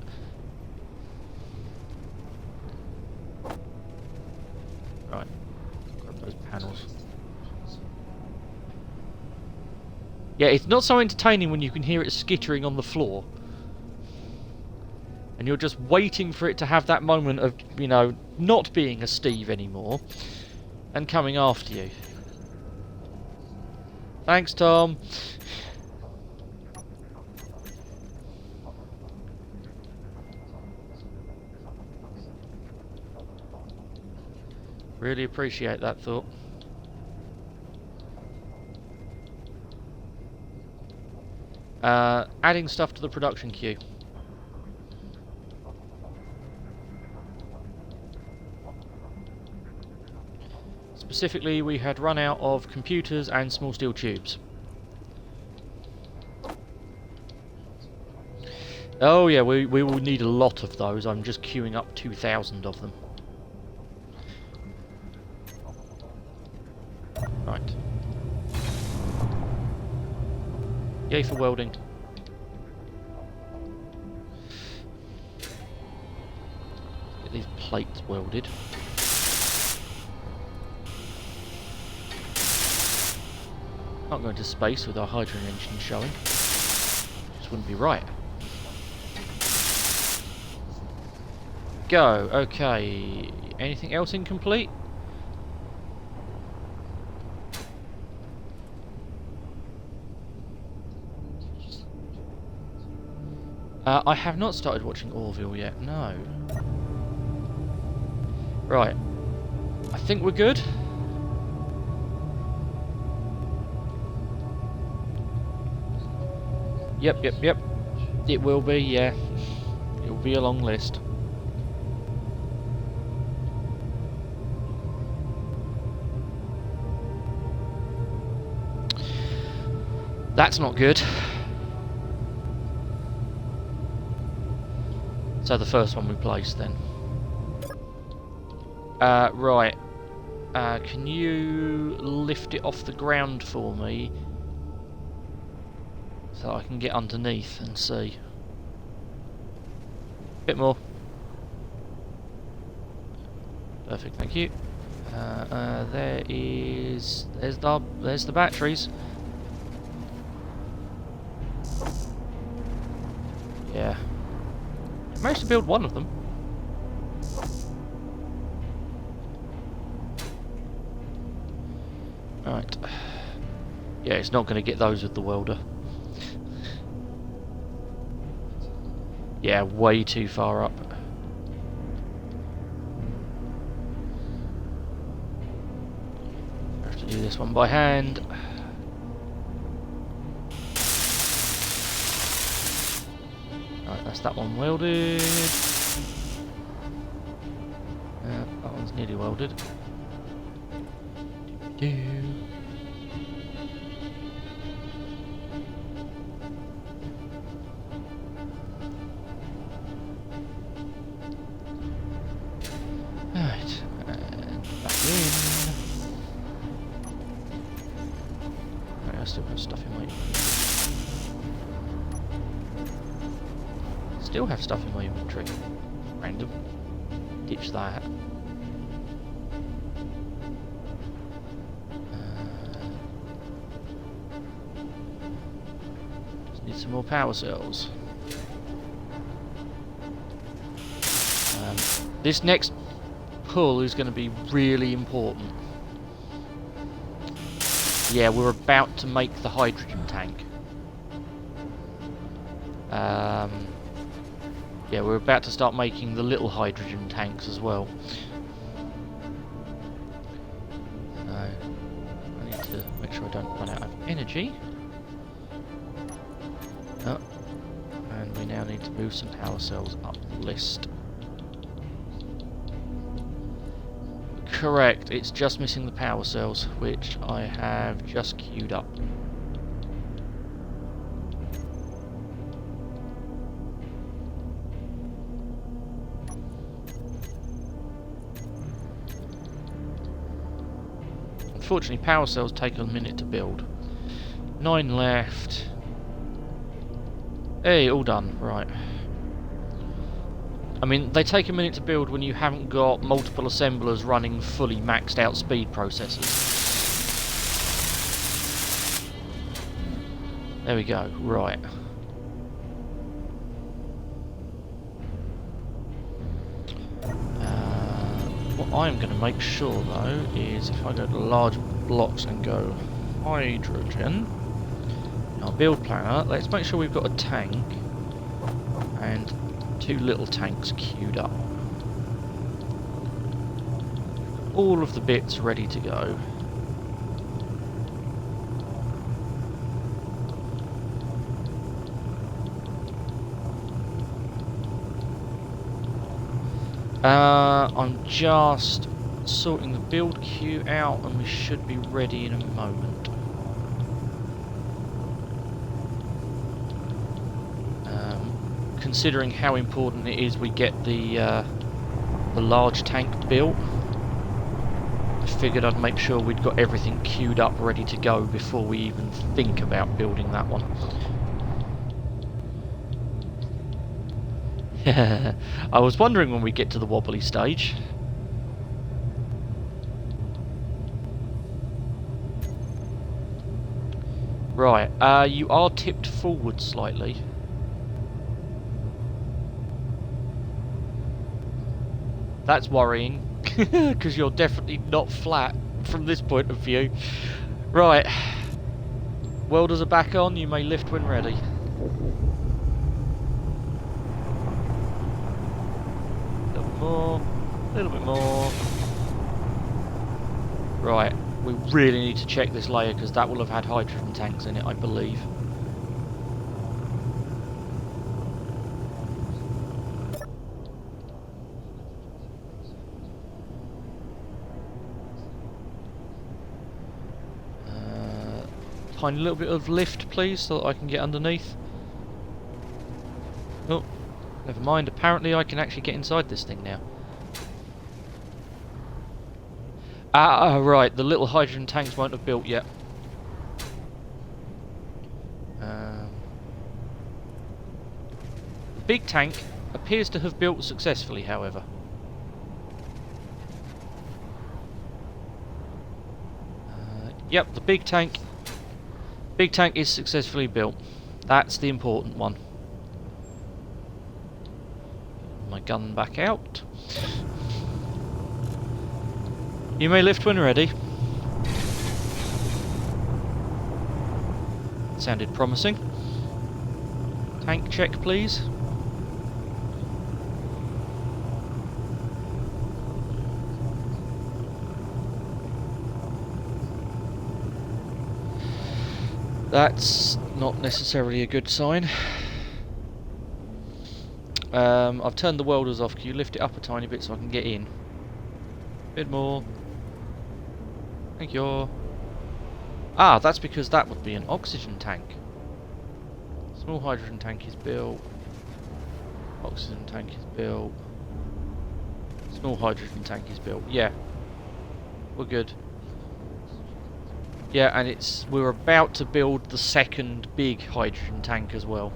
Right. Grab those panels. Yeah, it's not so entertaining when you can hear it skittering on the floor. And you're just waiting for it to have that moment of, you know, not being a Steve anymore. And coming after you. Thanks, Tom. Really appreciate that thought. Adding stuff to the production queue. Specifically, we had run out of computers and small steel tubes. Oh yeah, we will need a lot of those. I'm just queuing up 2,000 of them. Right. Yay for welding. Get these plates welded. Can't go into space with our hydrogen engine showing. Just wouldn't be right. Go. Okay. Anything else incomplete? I have not started watching Orville yet, no. Right. I think we're good. Yep. It will be, yeah. It will be a long list. That's not good. So the first one we placed then. Right. Can you lift it off the ground for me? So I can get underneath and see. Bit more. Perfect, thank you. There's the batteries. Yeah. I managed to build one of them. Right. Yeah, it's not going to get those with the welder. Yeah, way too far up. I have to do this one by hand. Right, that's that one welded. That one's nearly welded. Right, and back in. Right, I still have stuff in my inventory. Still have stuff in my inventory. Random. Ditch that. Just need some more power cells. This next pull is going to be really important. Yeah, we're about to make the hydrogen tank. Yeah, we're about to start making the little hydrogen tanks as well. So, I need to make sure I don't run out of energy. Oh, and we now need to move some power cells up the list. Correct, it's just missing the power cells, which I have just queued up. Unfortunately, power cells take a minute to build. 9 left. Hey, all done, right. I mean, they take a minute to build when you haven't got multiple assemblers running fully maxed out speed processors. There we go, right. What I'm going to make sure though is if I go to large blocks and go hydrogen, in our build planner, let's make sure we've got a tank and 2 little tanks queued up. All of the bits ready to go. I'm just sorting the build queue out and we should be ready in a moment. Considering how important it is we get the large tank built, I figured I'd make sure we'd got everything queued up ready to go before we even think about building that one. I was wondering when we get to the wobbly stage. Right, you are tipped forward slightly. That's worrying, because you're definitely not flat from this point of view. Right, welders are back on, you may lift when ready. A little bit more. Right, we really need to check this layer because that will have had hydrogen tanks in it, I believe. Tiny little bit of lift, please, so that I can get underneath. Oh, never mind. Apparently I can actually get inside this thing now. Ah, right. The little hydrogen tanks won't have built yet. The big tank appears to have built successfully, however. Yep, the big tank is successfully built. That's the important one. My gun back out. You may lift when ready. Sounded promising. Tank check, please. That's not necessarily a good sign. I've turned the welders off. Can you lift it up a tiny bit so I can get in? A bit more. Thank you. Ah, that's because that would be an oxygen tank. Small hydrogen tank is built. Oxygen tank is built. Small hydrogen tank is built. Yeah. We're good. Yeah, and we're about to build the second big hydrogen tank as well.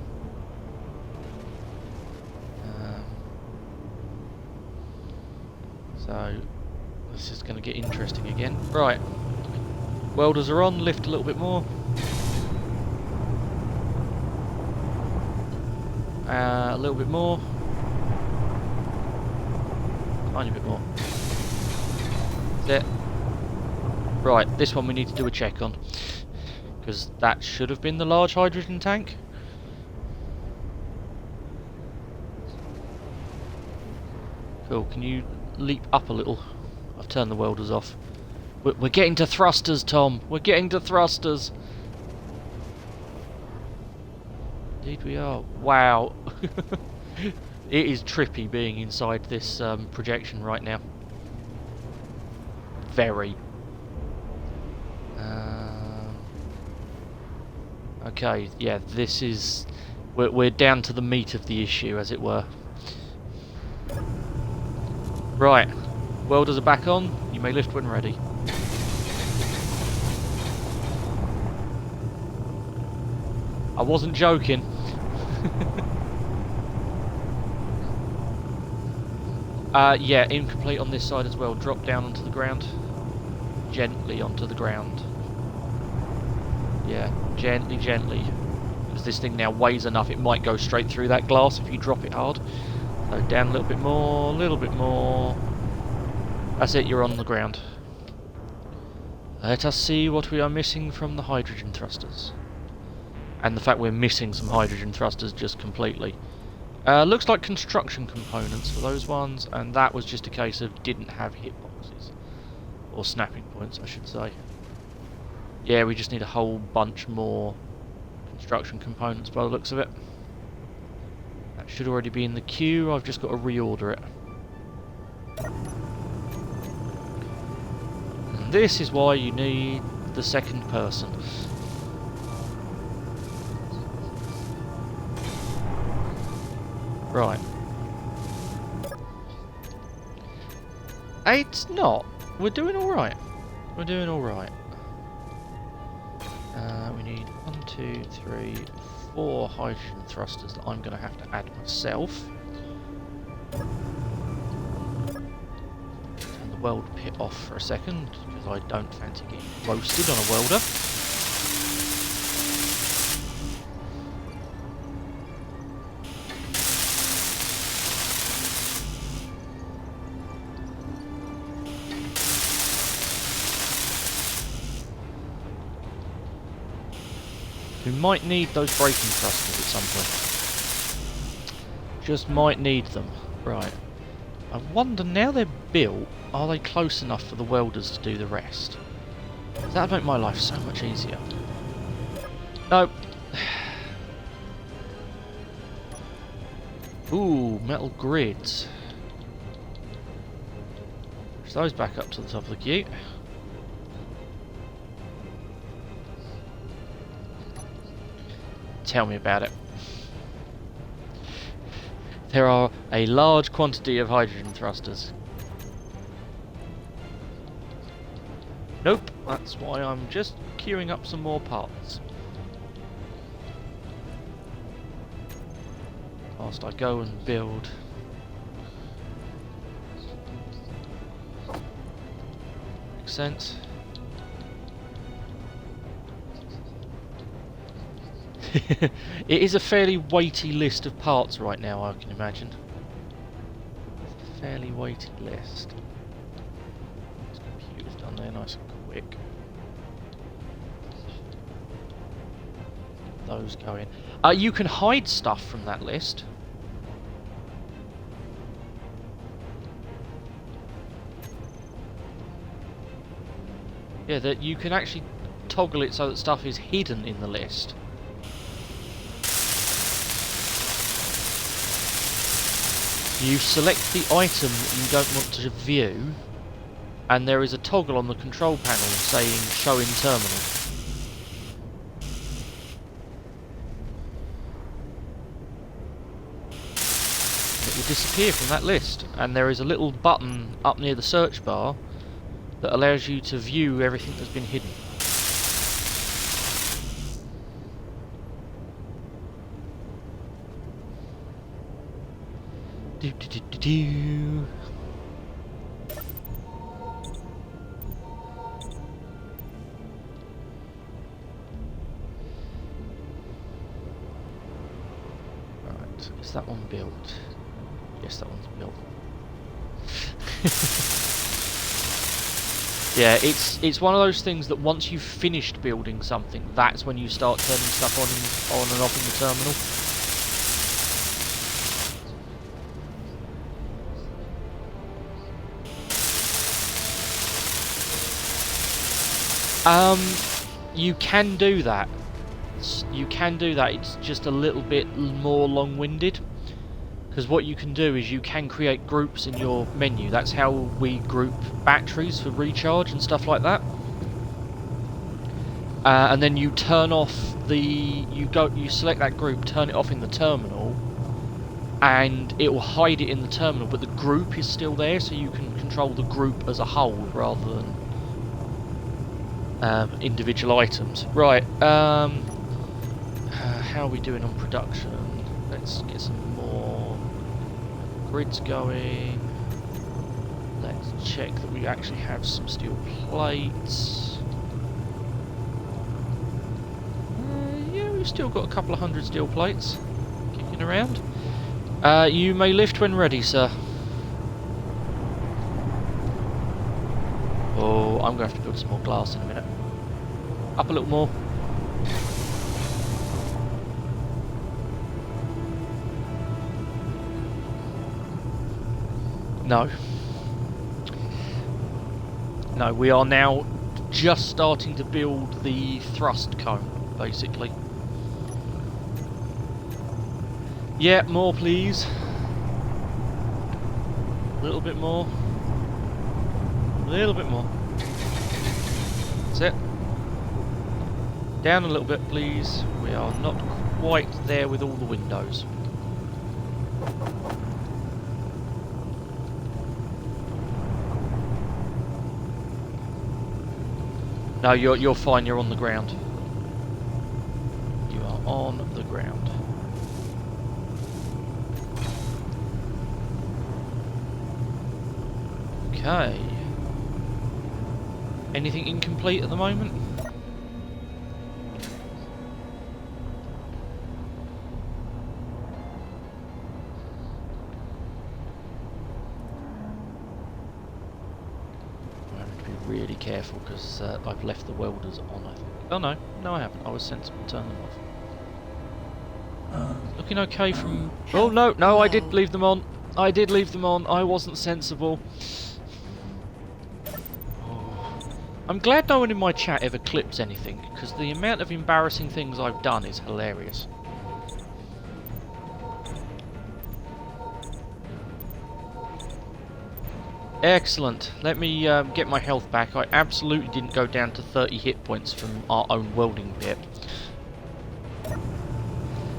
So this is going to get interesting again. Right, welders are on. Lift a little bit more. A little bit more. Tiny bit more. That's it. Right, this one we need to do a check on, because that should have been the large hydrogen tank. Cool, can you leap up a little? I've turned the welders off. We're getting to thrusters, Tom. We're getting to thrusters. Indeed we are. Wow. It is trippy being inside this projection right now. Very. Okay, yeah, this is... We're down to the meat of the issue, as it were. Right, welders are back on. You may lift when ready. I wasn't joking. Yeah, incomplete on this side as well. Drop down onto the ground. Gently onto the ground. Yeah, gently, gently. Because this thing now weighs enough, it might go straight through that glass if you drop it hard. So down a little bit more, a little bit more. That's it, you're on the ground. Let us see what we are missing from the hydrogen thrusters. And the fact we're missing some hydrogen thrusters just completely. Looks like construction components for those ones, and that was just a case of didn't have hitboxes. Or snapping points, I should say. Yeah, we just need a whole bunch more construction components by the looks of it. That should already be in the queue, I've just got to reorder it. And this is why you need the second person. Right. It's not. We're doing alright. We're doing alright. We need 1, 2, 3, 4 hydrogen thrusters that I'm going to have to add myself. Turn the weld pit off for a second, because I don't fancy getting roasted on a welder. We might need those braking thrusters at some point. Just might need them. Right. I wonder, now they're built, are they close enough for the welders to do the rest? That'd make my life so much easier. No. Ooh, metal grids. Push those back up to the top of the queue. Tell me about it. There are a large quantity of hydrogen thrusters. Nope, that's why I'm just queuing up some more parts. Whilst I go and build. Makes sense. It is a fairly weighty list of parts right now, I can imagine. It's a fairly weighty list. This computer's done there nice and quick. Those go in. You can hide stuff from that list. Yeah, that you can actually toggle it so that stuff is hidden in the list. You select the item that you don't want to view, and there is a toggle on the control panel saying show in terminal. It will disappear from that list, and there is a little button up near the search bar that allows you to view everything that's been hidden. Do, do, do, do, do. Right, is that one built? Yes, that one's built. Yeah, it's one of those things that once you've finished building something, that's when you start turning stuff on and off in the terminal. You can do that. You can do that. It's just a little bit more long-winded. Because what you can do is you can create groups in your menu. That's how we group batteries for recharge and stuff like that. And then you turn off the... You select that group, turn it off in the terminal, and it will hide it in the terminal, but the group is still there, so you can control the group as a whole rather than individual items. Right, how are we doing on production? Let's get some more grids going. Let's check that we actually have some steel plates. Yeah, we've still got a couple of hundred steel plates kicking around. You may lift when ready, sir. Oh, I'm going to have to build some more glass in a minute. Up a little more. No. No, we are now just starting to build the thrust cone, basically. Yeah, more please. A little bit more. A little bit more. That's it. Down a little bit, please. We are not quite there with all the windows. No, you're fine. You're on the ground. You are on the ground. Okay. Anything incomplete at the moment? Really careful because I've left the welders on, I think. Oh no, no I haven't. I was sensible to turn them off. Looking okay from... Oh no, I did leave them on. I did leave them on. I wasn't sensible. Oh. I'm glad no one in my chat ever clips anything, because the amount of embarrassing things I've done is hilarious. Excellent. Let me get my health back. I absolutely didn't go down to 30 hit points from our own welding pit.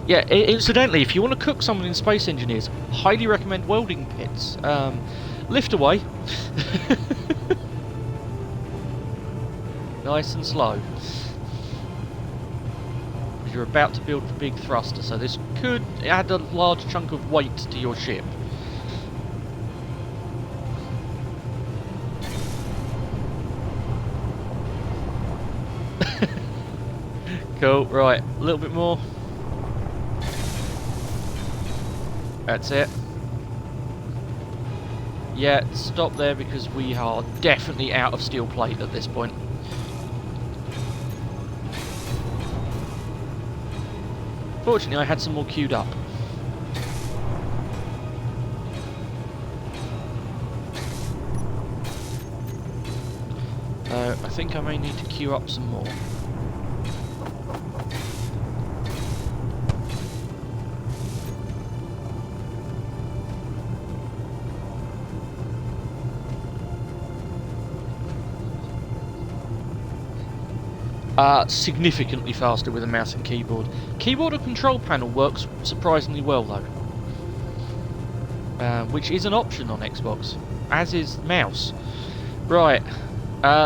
Yeah, incidentally, if you want to cook someone in Space Engineers, highly recommend welding pits. Lift away. Nice and slow. You're about to build the big thruster, so this could add a large chunk of weight to your ship. Cool, right, a little bit more. That's it. Yeah, stop there because we are definitely out of steel plate at this point. Fortunately, I had some more queued up. I think I may need to queue up some more. Significantly faster with a mouse and keyboard. Keyboard or control panel works surprisingly well though. Which is an option on Xbox, as is mouse. Right,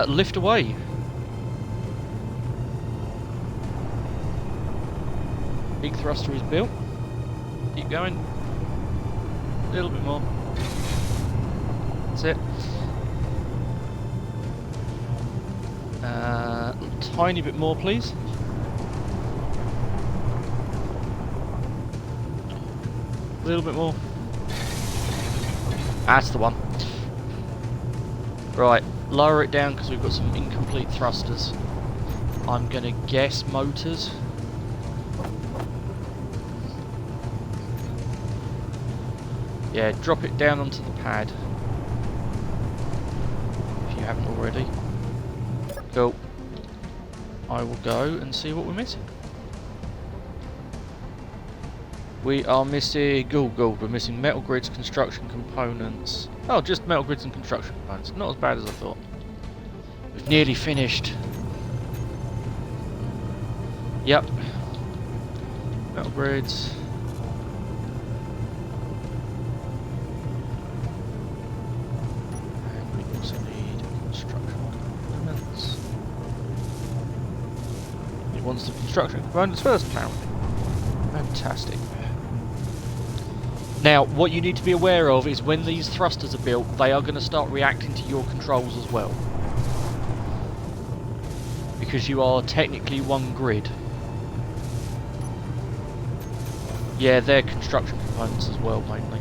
lift away. Big thruster is built. Keep going. A little bit more. That's it. Tiny bit more, please. A little bit more. That's the one. Right, lower it down because we've got some incomplete thrusters. I'm gonna guess motors. Yeah, drop it down onto the pad if you haven't already. Cool. I will go and see what we're missing. We are missing... we're missing metal grids, construction components. Oh, just metal grids and construction components. Not as bad as I thought. We've nearly finished. Yep. Metal grids. And we also need construction components. It wants the construction components first, apparently. Fantastic. Now, what you need to be aware of is when these thrusters are built, they are going to start reacting to your controls as well. Because you are technically one grid. Yeah, they're construction components as well, mainly.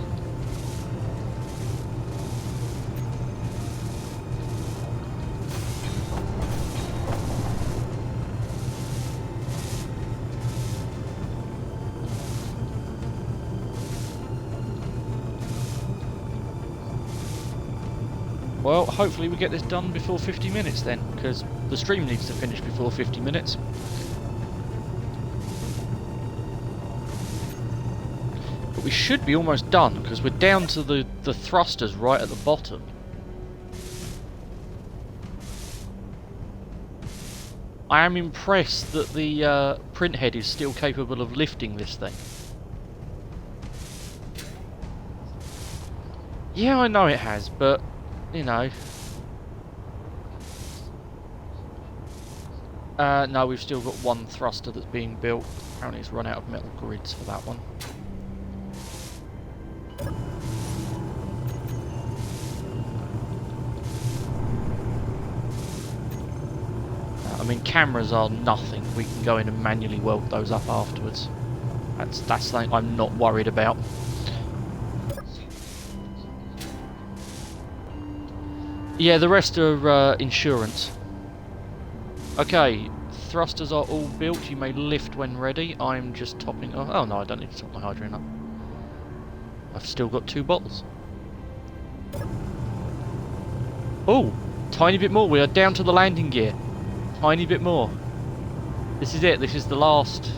Well, hopefully we get this done before 50 minutes then, because the stream needs to finish before 50 minutes. But we should be almost done, because we're down to the thrusters right at the bottom. I am impressed that the print head is still capable of lifting this thing. Yeah, I know it has, but... you know. No, we've still got one thruster that's being built. Apparently it's run out of metal grids for that one. I mean, cameras are nothing. We can go in and manually weld those up afterwards. That's something I'm not worried about. Yeah, the rest are insurance. Okay, thrusters are all built. You may lift when ready. I'm just topping... Oh no, I don't need to top my hydrant up. I've still got 2 bottles. Oh, tiny bit more. We are down to the landing gear. Tiny bit more. This is it. This is the last.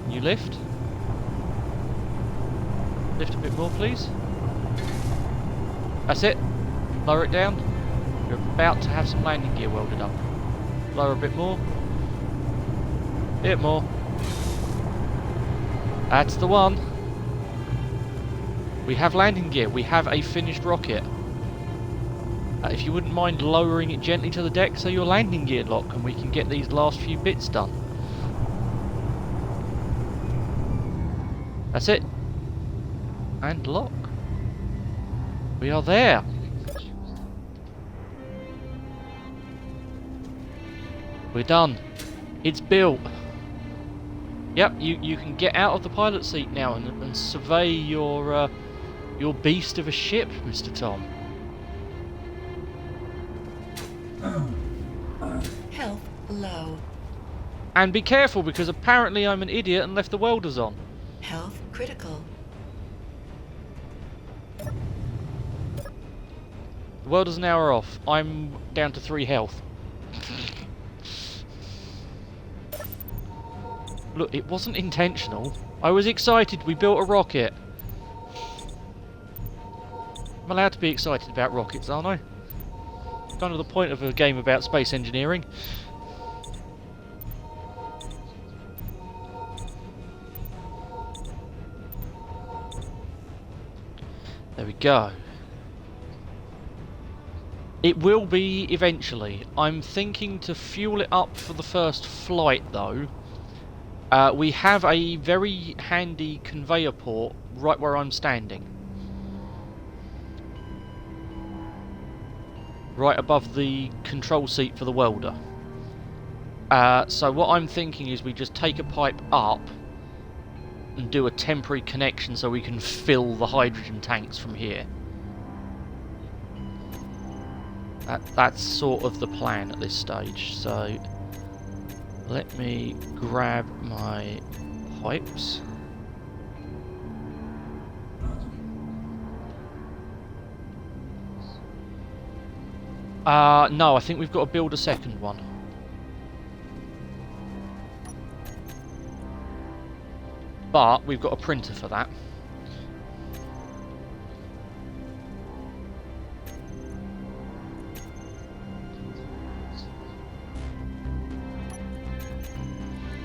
You lift? Lift a bit more, please. That's it. Lower it down. You're about to have some landing gear welded up. Lower a bit more. Bit more. That's the one. We have landing gear. We have a finished rocket. If you wouldn't mind lowering it gently to the deck so your landing gear lock and we can get these last few bits done. That's it. And lock. We are there. We're done. It's built. Yep, you can get out of the pilot seat now and survey your beast of a ship, Mr. Tom. Health low. And be careful, because apparently I'm an idiot and left the welders on. Health critical. The welders now are off. I'm down to 3 health. Look, it wasn't intentional. I was excited. We built a rocket. I'm allowed to be excited about rockets, aren't I? Kind of the point of a game about space engineering. There we go. It will be eventually. I'm thinking to fuel it up for the first flight though. We have a very handy conveyor port right where I'm standing. Right above the control seat for the welder. So what I'm thinking is we just take a pipe up and do a temporary connection so we can fill the hydrogen tanks from here. That's sort of the plan at this stage. So let me grab my pipes. No, I think we've got to build a second one. But we've got a printer for that.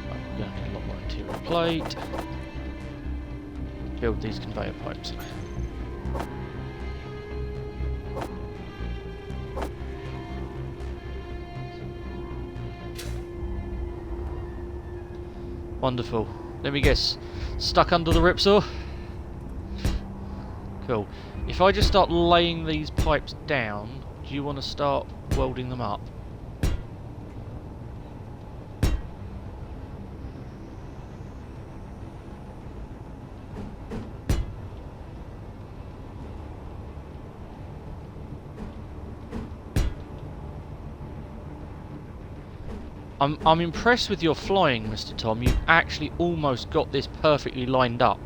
We're going to need a lot more interior plate. Build these conveyor pipes. Wonderful. Let me guess. Stuck under the ripsaw? Cool. If I just start laying these pipes down, do you want to start welding them up? I'm impressed with your flying, Mr. Tom. You've actually almost got this perfectly lined up.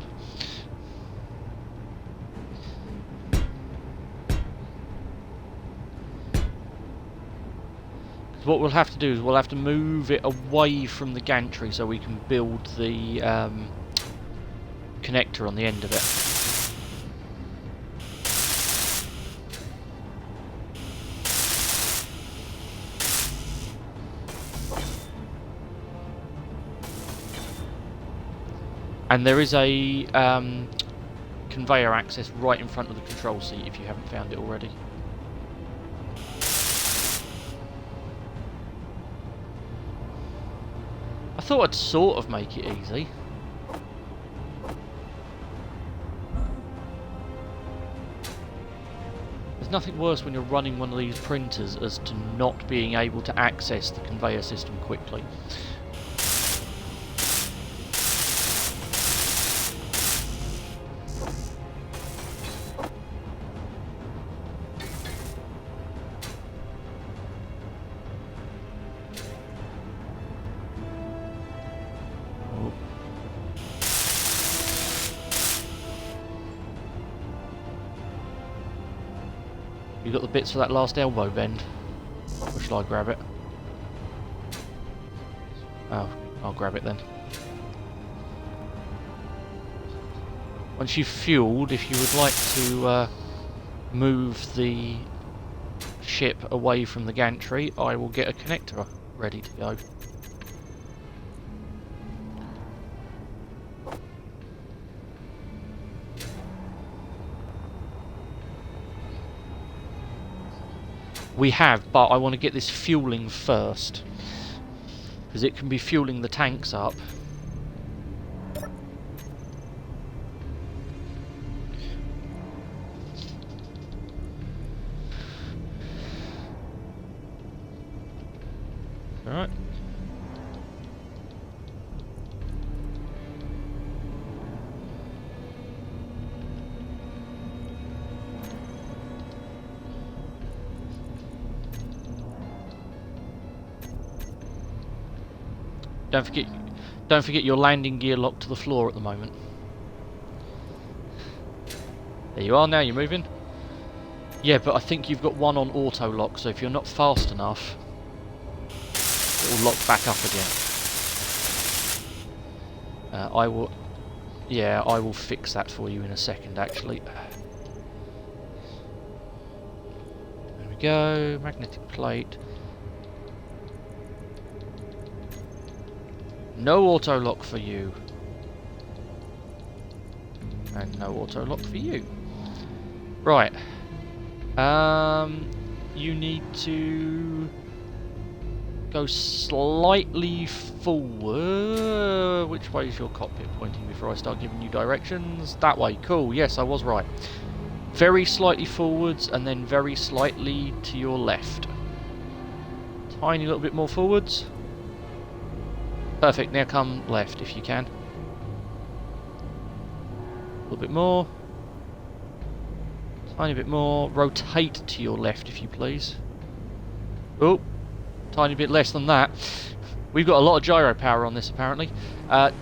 What we'll have to do is we'll have to move it away from the gantry so we can build the connector on the end of it. And there is a conveyor access right in front of the control seat if you haven't found it already. thought I'd sort of make it easy. There's nothing worse when you're running one of these printers as to not being able to access the conveyor system quickly. You got the bits for that last elbow bend? Or shall I grab it? Oh, I'll grab it then. Once you've fueled, if you would like to move the ship away from the gantry, I will get a connector ready to go. We have, but I want to get this fueling first, because it can be fueling the tanks up. Alright. Don't forget your landing gear locked to the floor at the moment. There you are now, you're moving. Yeah, but I think you've got one on auto lock, so if you're not fast enough, it will lock back up again. I will fix that for you in a second, actually. There we go, magnetic plate. No auto lock for you. And no auto lock for you. Right. You need to go slightly forward. Which way is your cockpit pointing before I start giving you directions? That way. Cool. Yes, I was right. Very slightly forwards and then very slightly to your left. Tiny little bit more forwards. Perfect, now come left if you can. A little bit more. Tiny bit more. Rotate to your left if you please. Oh, tiny bit less than that. We've got a lot of gyro power on this apparently. Down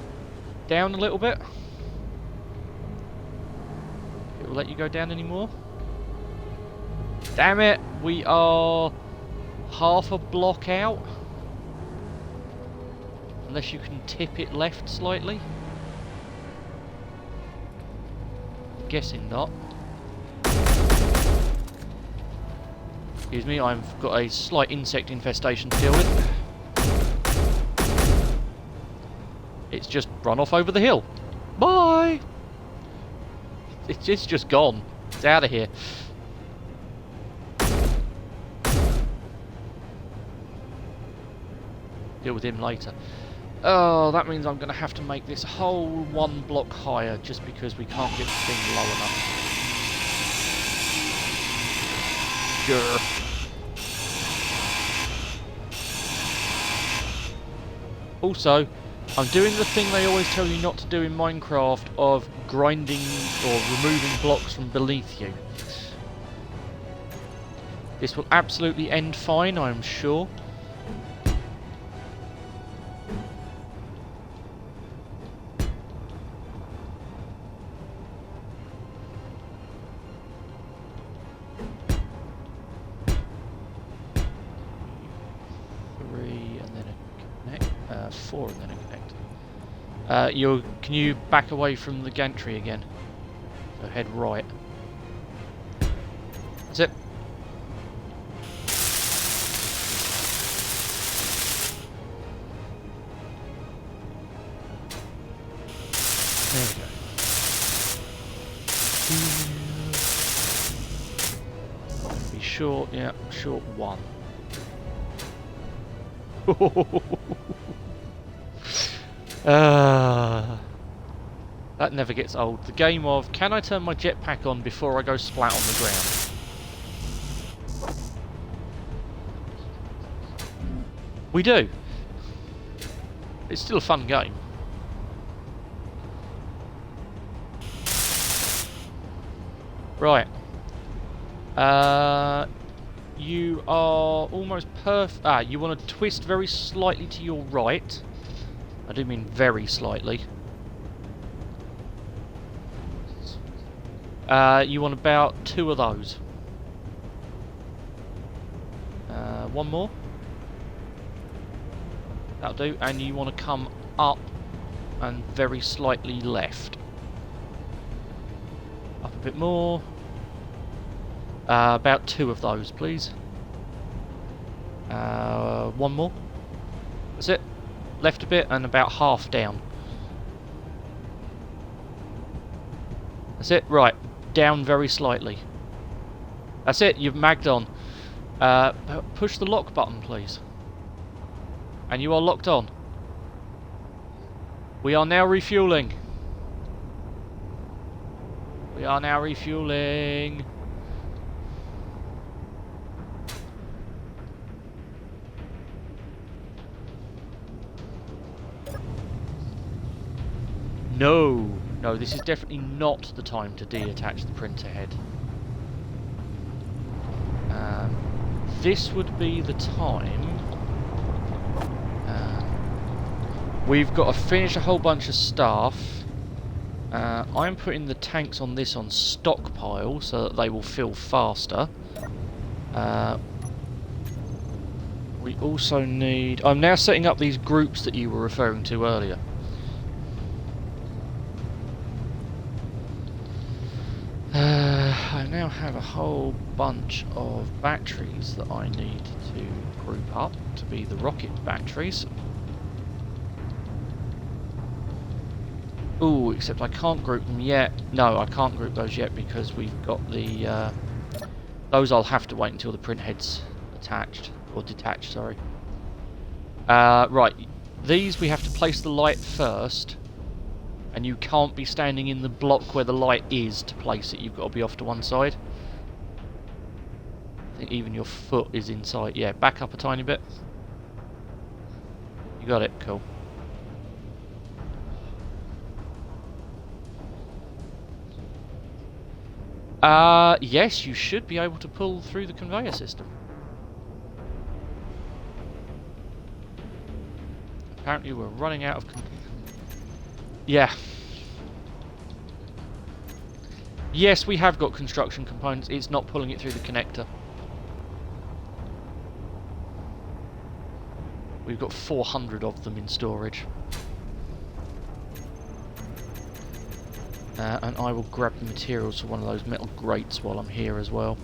a little bit. It will let you go down any more. Damn it, we are half a block out. Unless you can tip it left slightly. Guessing not. Excuse me, I've got a slight insect infestation to deal with. It's just run off over the hill. Bye! It's just gone. It's out of here. Deal with him later. Oh, that means I'm going to have to make this whole one block higher just because we can't get the thing low enough. Grr. Also, I'm doing the thing they always tell you not to do in Minecraft of grinding or removing blocks from beneath you. This will absolutely end fine, I'm sure. Four and then a connector. Can you back away from the gantry again? So head right. That's it. There we go. Be short, yeah, short one. That never gets old. The game of, can I turn my jetpack on before I go splat on the ground? We do. It's still a fun game. Right. You are almost perfect. You want to twist very slightly to your right. I do mean very slightly. You want about 2 of those. One more. That'll do. And you want to come up and very slightly left. Up a bit more. About 2 of those, please. One more. That's it. Left a bit and about half down. That's it. Right. Down very slightly. That's it. You've magged on. Push the lock button, please. And you are locked on. We are now refueling. We are now refueling. No, no, this is definitely not the time to deattach the printer head. This would be the time. We've got to finish a whole bunch of stuff. I'm putting the tanks on this on stockpile so that they will fill faster. We also need... I'm now setting up these groups that you were referring to earlier. I now have a whole bunch of batteries that I need to group up to be the rocket batteries. Ooh, except I can't group them yet. No, I can't group those yet because we've got the... those I'll have to wait until the print head's attached. Or detached, sorry. Right, these we have to place the light first. And you can't be standing in the block where the light is to place it. You've got to be off to one side. I think even your foot is inside. Yeah, back up a tiny bit. You got it, cool. Yes, you should be able to pull through the conveyor system. Apparently we're running out of... Yeah. Yes, we have got construction components. It's not pulling it through the connector. We've got 400 of them in storage. And I will grab the materials for one of those metal grates while I'm here as well.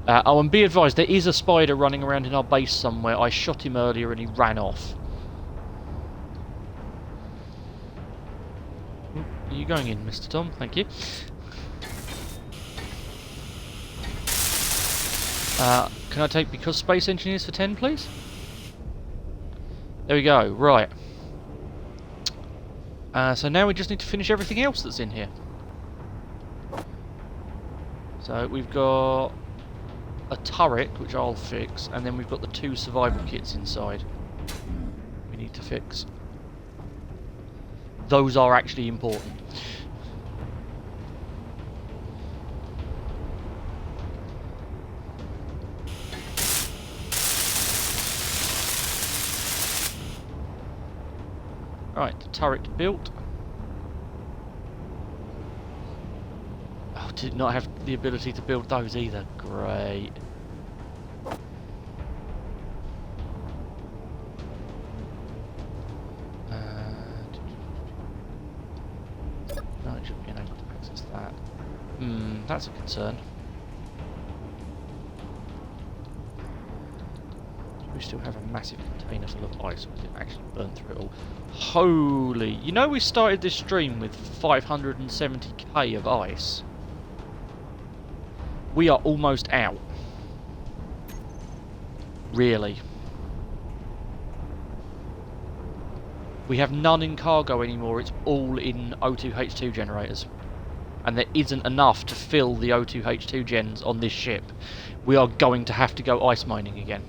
Oh, and be advised, there is a spider running around in our base somewhere. I shot him earlier and he ran off. Are you going in, Mr. Tom? Thank you. Can I take because Space Engineers for 10, please? There we go, right. So now we just need to finish everything else that's in here. So we've got a turret, which I'll fix, and then we've got the 2 survival kits inside we need to fix. Those are actually important. Right, the turret built. Oh, did not have the ability to build those either. Great. No, it should be able to access that. That's a concern. We still have a massive container full of ice. We didn't actually burn through it all. Holy... You know we started this stream with 570k of ice? We are almost out. Really. We have none in cargo anymore, it's all in O2H2 generators. And there isn't enough to fill the O2H2 gens on this ship. We are going to have to go ice mining again.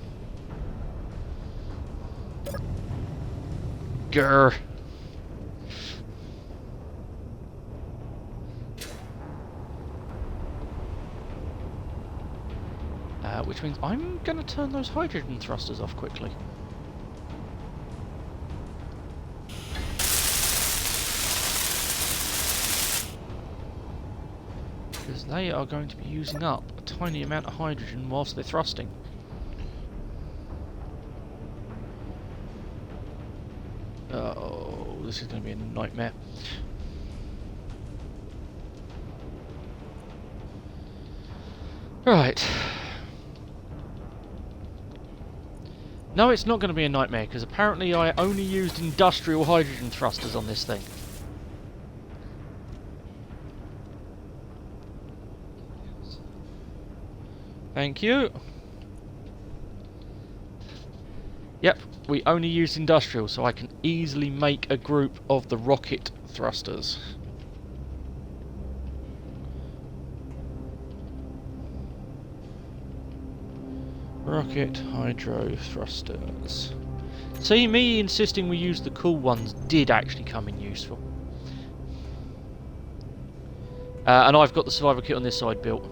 Grr. Which means I'm going to turn those hydrogen thrusters off quickly. Because they are going to be using up a tiny amount of hydrogen whilst they're thrusting. Oh, this is going to be a nightmare. Right. No, it's not going to be a nightmare, because apparently I only used industrial hydrogen thrusters on this thing. Thank you. Yep, we only used industrial, so I can easily make a group of the rocket thrusters. Rocket hydro thrusters. See, me insisting we use the cool ones did actually come in useful. And I've got the survival kit on this side built.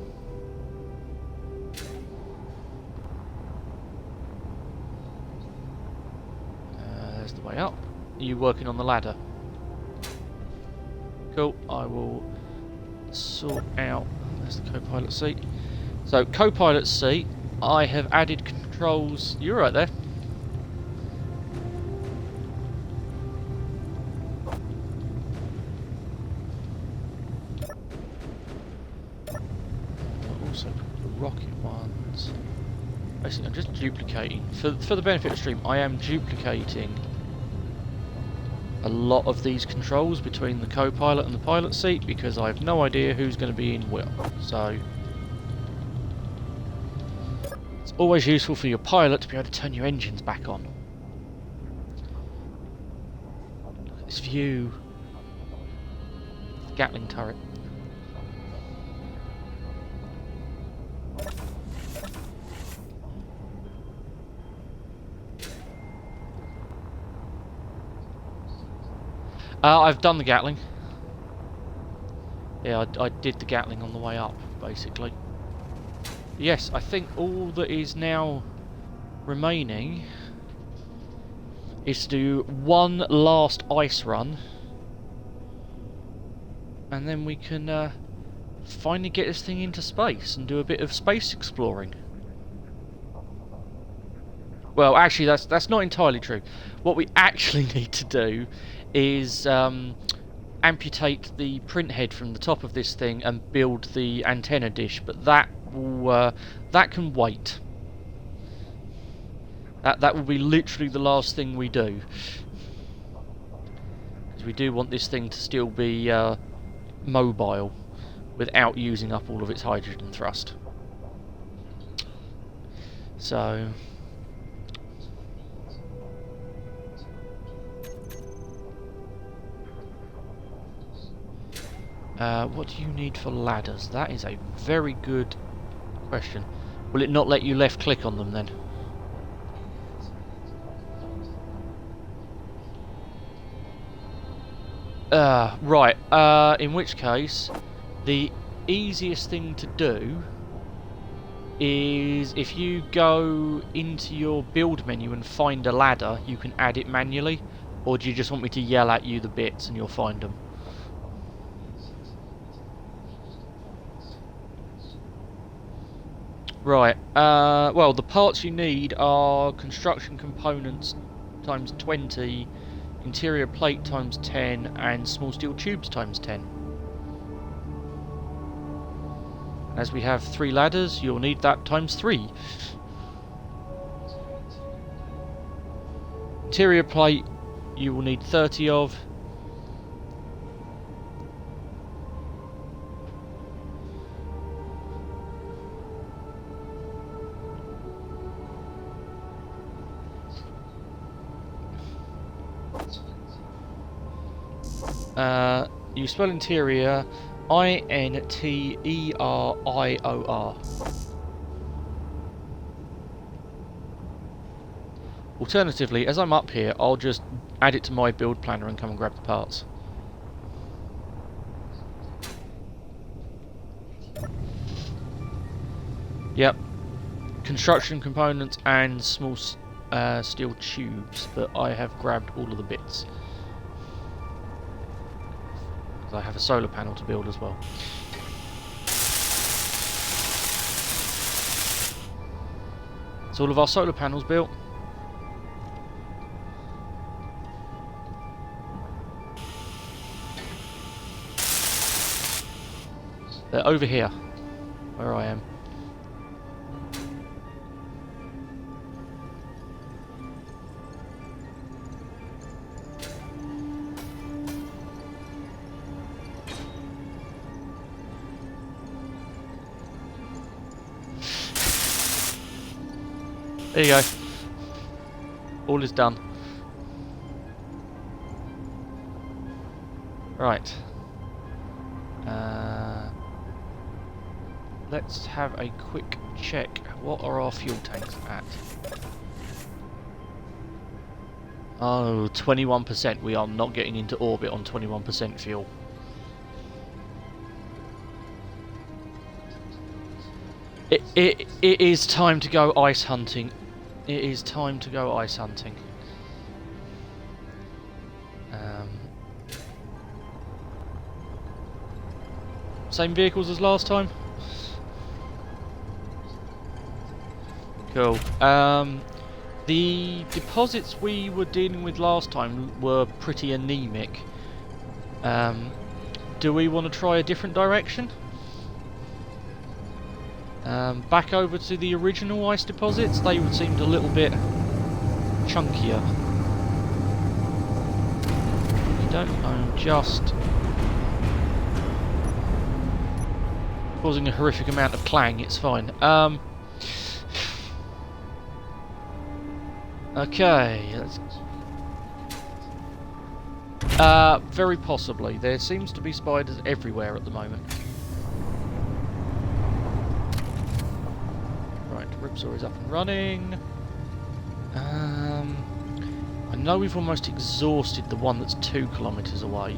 There's the way up. Are you working on the ladder? Cool, I will sort out... There's the co-pilot seat. So, co-pilot seat. I have added controls. You're right there. I'll also put the rocket ones. Basically, I'm just duplicating. For the benefit of the stream, I am duplicating a lot of these controls between the co-pilot and the pilot seat because I have no idea who's going to be in what. So... always useful for your pilot to be able to turn your engines back on. Look at this view. Gatling turret. I've done the Gatling. Yeah, I did the Gatling on the way up, basically. Yes, I think all that is now remaining is to do one last ice run, and then we can finally get this thing into space and do a bit of space exploring. Well, actually, that's not entirely true. What we actually need to do is amputate the print head from the top of this thing and build the antenna dish, but that can wait. That will be literally the last thing we do, because we do want this thing to still be mobile without using up all of its hydrogen thrust. So what do you need for ladders? That is a very good question. Will it not let you left click on them then? Right, in which case the easiest thing to do is if you go into your build menu and find a ladder, you can add it manually, or do you just want me to yell at you the bits and you'll find them? Right, well, the parts you need are construction components times 20, interior plate times 10, and small steel tubes times 10. As we have 3 ladders, you'll need that times 3. Interior plate, you will need 30 of. You spell interior INTERIOR. Alternatively, as I'm up here, I'll just add it to my build planner and come and grab the parts. Yep. Construction components and small steel tubes, but I have grabbed all of the bits. I have a solar panel to build as well. So all of our solar panels built. They're over here, where I am. There you go. All is done. Right. Let's have a quick check. What are our fuel tanks at? Oh, 21%. We are not getting into orbit on 21% fuel. It is time to go ice hunting. It is time to go ice hunting. Same vehicles as last time? Cool. The deposits we were dealing with last time were pretty anemic. Do we want to try a different direction? Back over to the original ice deposits, they seemed a little bit chunkier. I don't know, just causing a horrific amount of clang, it's fine. Okay, let's... very possibly. There seems to be spiders everywhere at the moment. Right, Ripsaw is up and running. I know we've almost exhausted the one that's 2 kilometers away.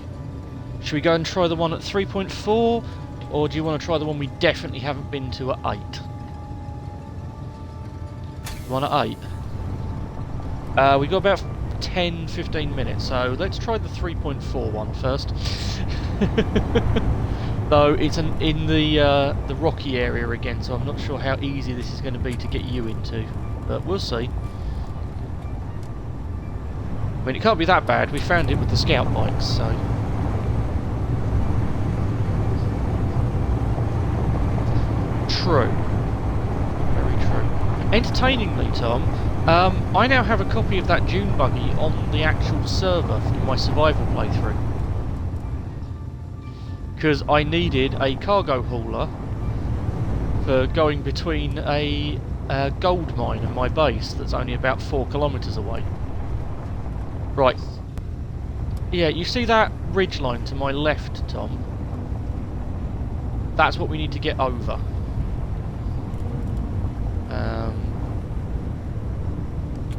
Should we go and try the one at 3.4? Or do you want to try the one we definitely haven't been to at 8? The one at 8? We've got about 10-15 minutes, so let's try the 3.4 one first. Though it's in the rocky area again, so I'm not sure how easy this is going to be to get you into, but we'll see. I mean, it can't be that bad. We found it with the scout bikes, so... True. Very true. Entertainingly, Tom, I now have a copy of that Dune buggy on the actual server for my survival playthrough. Because I needed a cargo hauler for going between a gold mine and my base that's only about 4 kilometers away. Right. Yeah, you see that ridgeline to my left, Tom? That's what we need to get over.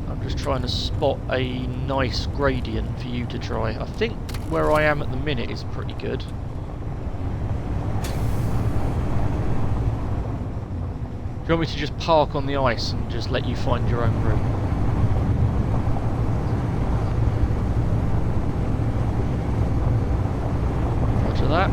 I'm just trying to spot a nice gradient for you to try. I think where I am at the minute is pretty good. Do you want me to just park on the ice and just let you find your own route? Roger that.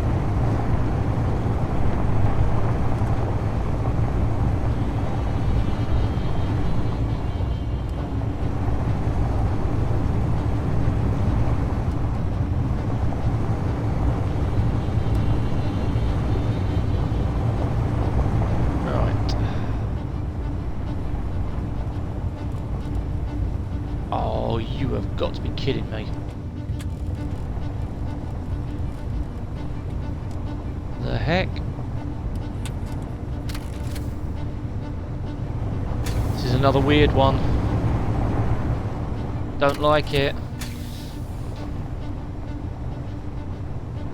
Got to be kidding me. The heck? This is another weird one. Don't like it.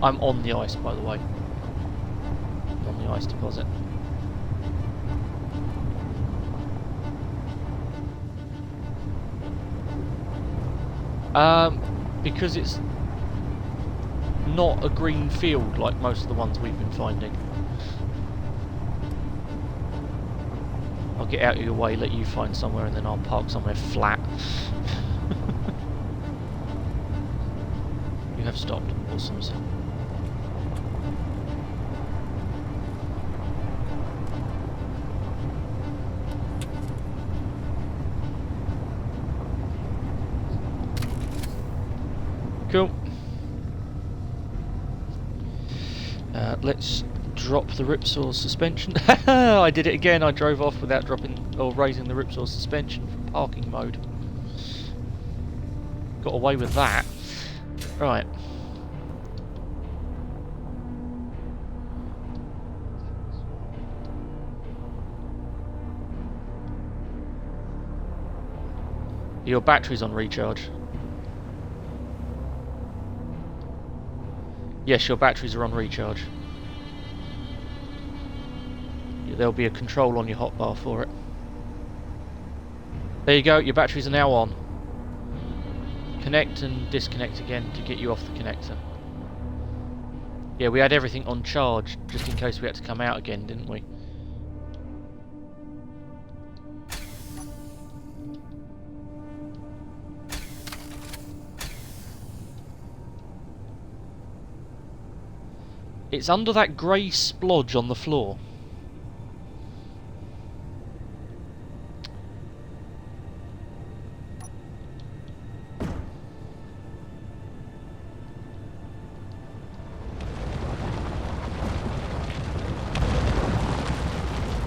I'm on the ice, by the way. On the ice deposit. Because it's not a green field like most of the ones we've been finding. I'll get out of your way, let you find somewhere, and then I'll park somewhere flat. You have stopped. Awesome. Cool. Let's drop the Ripsaw suspension. I did it again. I drove off without dropping or raising the Ripsaw suspension from parking mode. Got away with that. Right. Your battery's on recharge. Yes, your batteries are on recharge. There'll be a control on your hotbar for it. There you go, your batteries are now on. Connect and disconnect again to get you off the connector. Yeah, we had everything on charge just in case we had to come out again, didn't we? It's under that grey splodge on the floor.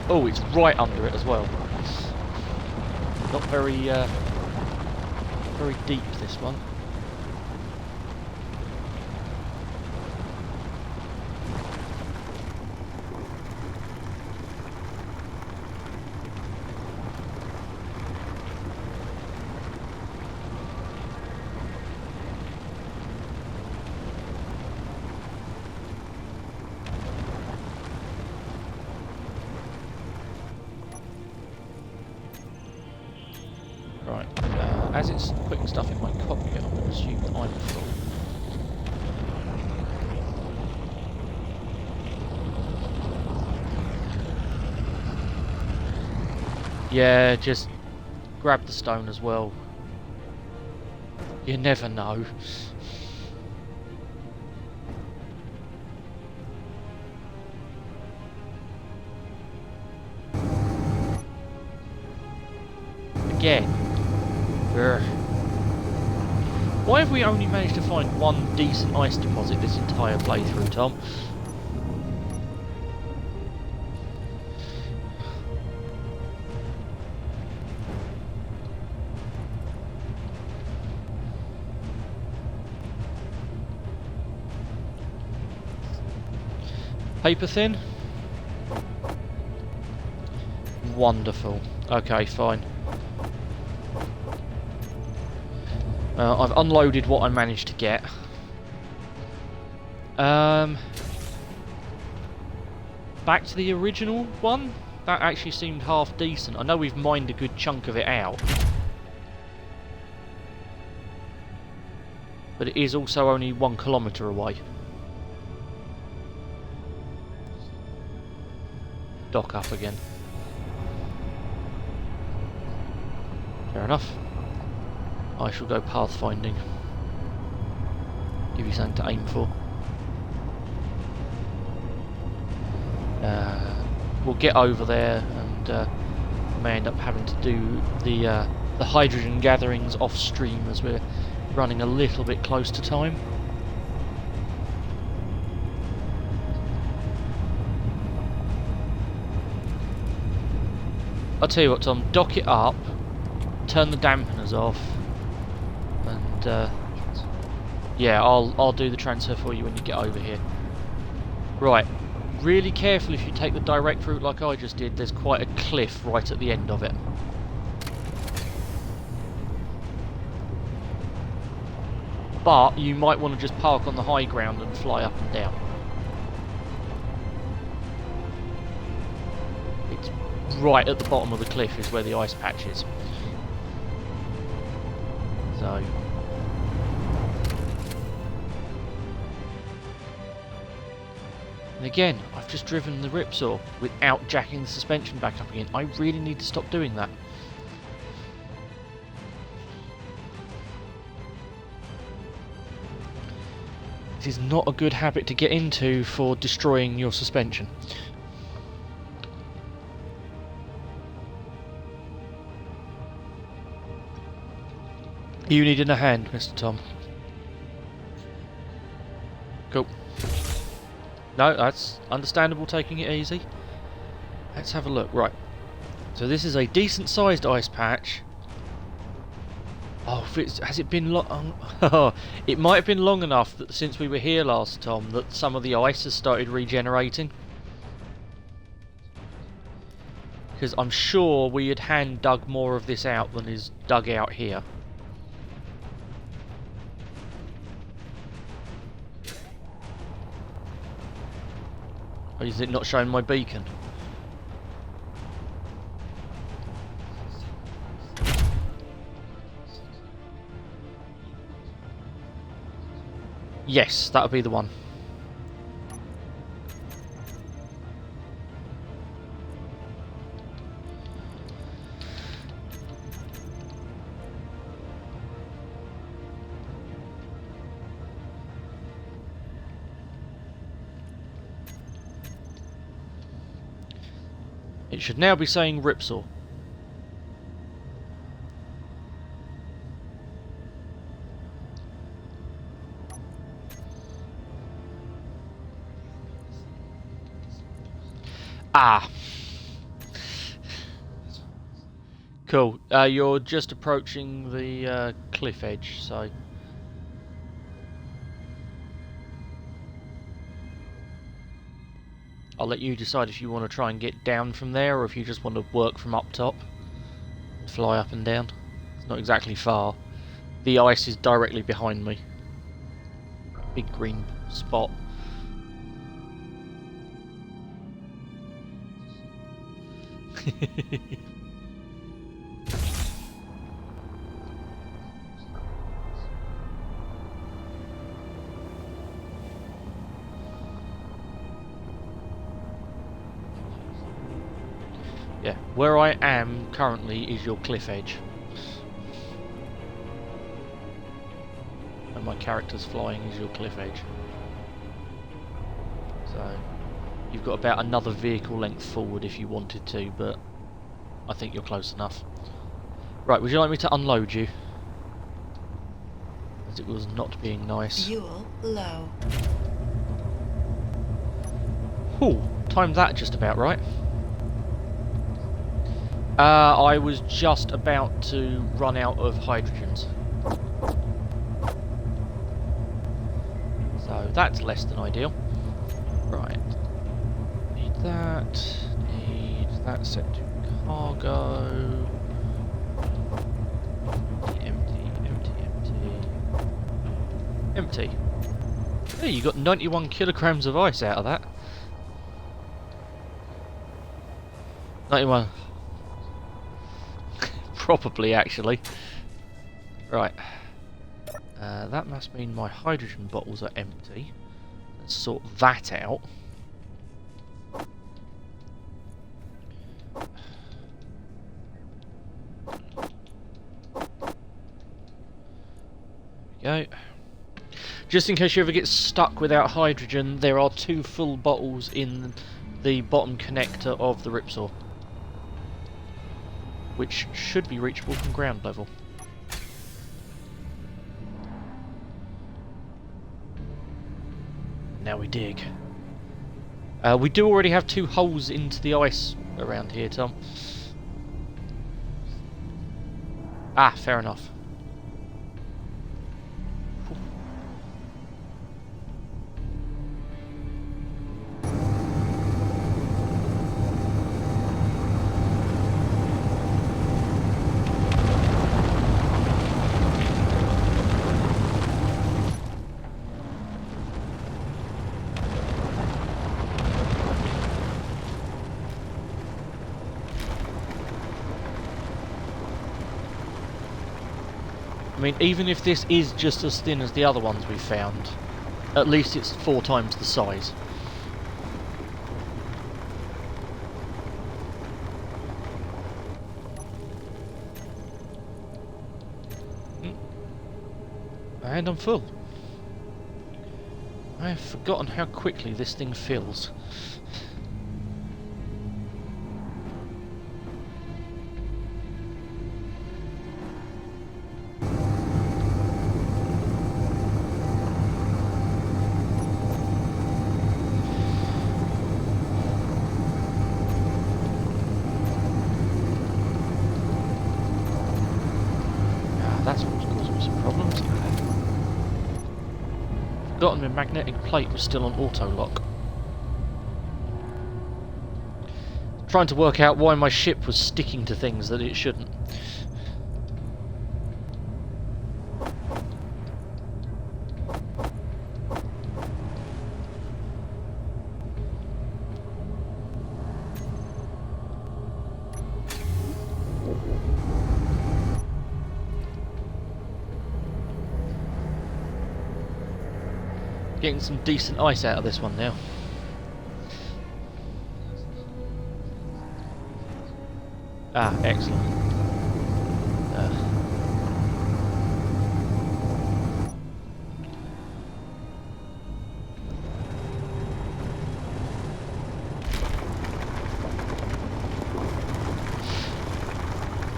Oh, it's right under it as well. Not very, very deep, this one. Right, as it's putting stuff in my cockpit, I'm going to assume that I'm full. Yeah, just grab the stone as well. You never know. Again. Urgh. Why have we only managed to find one decent ice deposit this entire playthrough, Tom? Paper thin? Wonderful. Okay, fine. I've unloaded what I managed to get. Back to the original one? That actually seemed half decent. I know we've mined a good chunk of it out. But it is also only 1 kilometre away. Dock up again. Fair enough. I shall go pathfinding. Give you something to aim for. We'll get over there and may end up having to do the hydrogen gatherings off stream as we're running a little bit close to time. I'll tell you what, Tom, dock it up, turn the dampeners off, and yeah, I'll do the transfer for you when you get over here. Right, really careful if you take the direct route like I just did. There's quite a cliff right at the end of it. but you might want to just park on the high ground and fly up and down. It's right at the bottom of the cliff is where the ice patch is. So... And again, I've just driven the Ripsaw without jacking the suspension back up again. I really need to stop doing that. This is not a good habit to get into for destroying your suspension. You needing a hand, Mr. Tom? Cool. No, that's understandable, taking it easy. Let's have a look. Right. So this is a decent sized ice patch. Oh, has it been long? It might have been long enough that since we were here last, Tom, that some of the ice has started regenerating. Because I'm sure we had hand dug more of this out than is dug out here. Or is it not showing my beacon? Yes, that'll be the one. It should now be saying Ripsaw. Ah. Cool. You're just approaching the cliff edge, so... I'll let you decide if you want to try and get down from there, or if you just want to work from up top. Fly up and down. It's not exactly far. The ice is directly behind me. Big green spot. Yeah, where I am currently is your cliff edge. And my character's flying is your cliff edge. So, you've got about another vehicle length forward if you wanted to, but I think you're close enough. Right, would you like me to unload you? As it was not being nice. Fuel low. Ooh, timed that just about right. I was just about to run out of hydrogens. So that's less than ideal. Right. Need that set to cargo. Empty. Hey, you got 91 kilograms of ice out of that. 91. Probably, actually. Right. That must mean my hydrogen bottles are empty. Let's sort that out. There we go. Just in case you ever get stuck without hydrogen, there are 2 full bottles in the bottom connector of the Ripsaw, which should be reachable from ground level. Now we dig. We do already have 2 holes into the ice around here, Tom. Ah, fair enough. mean, even if this is just as thin as the other ones we found, at least it's 4 times the size. And I'm full. I have forgotten how quickly this thing fills. That's what's causing me some problems. Forgotten my magnetic plate was still on auto lock. Trying to work out why my ship was sticking to things that it shouldn't. Getting some decent ice out of this one now. Ah, excellent.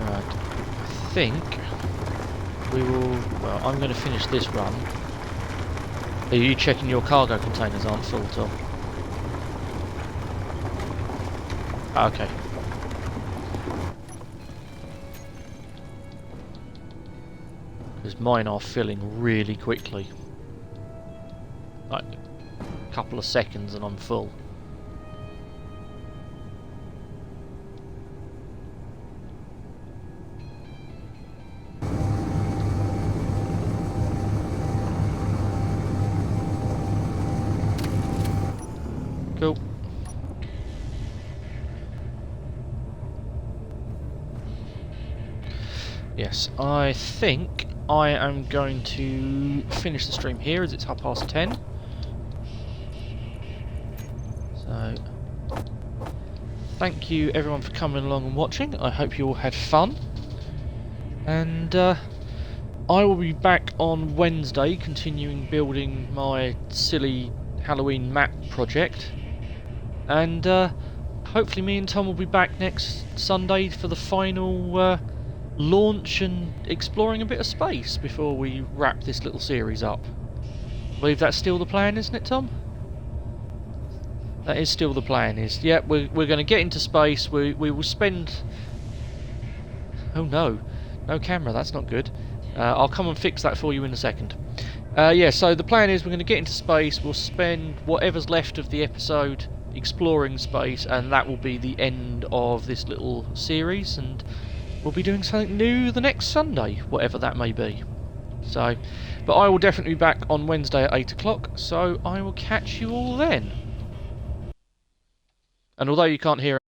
Right. I think we will... Well, I'm going to finish this run. Are you checking your cargo containers aren't full, Tom? Okay. Because mine are filling really quickly. Like a couple of seconds and I'm full. Cool. Yes, I think I am going to finish the stream here as it's 10:30. So, thank you everyone for coming along and watching. I hope you all had fun. And I will be back on Wednesday continuing building my silly Halloween map project. And hopefully me and Tom will be back next Sunday for the final launch and exploring a bit of space before we wrap this little series up. I believe that's still the plan, isn't it, Tom? That is still the plan. Yeah, we're going to get into space. We will spend... Oh no, no camera, that's not good. I'll come and fix that for you in a second. Yeah, so the plan is we're going to get into space. We'll spend whatever's left of the episode exploring space, and that will be the end of this little series, and we'll be doing something new the next Sunday, whatever that may be. So, but I will definitely be back on Wednesday at 8 o'clock, so I will catch you all then. And although you can't hear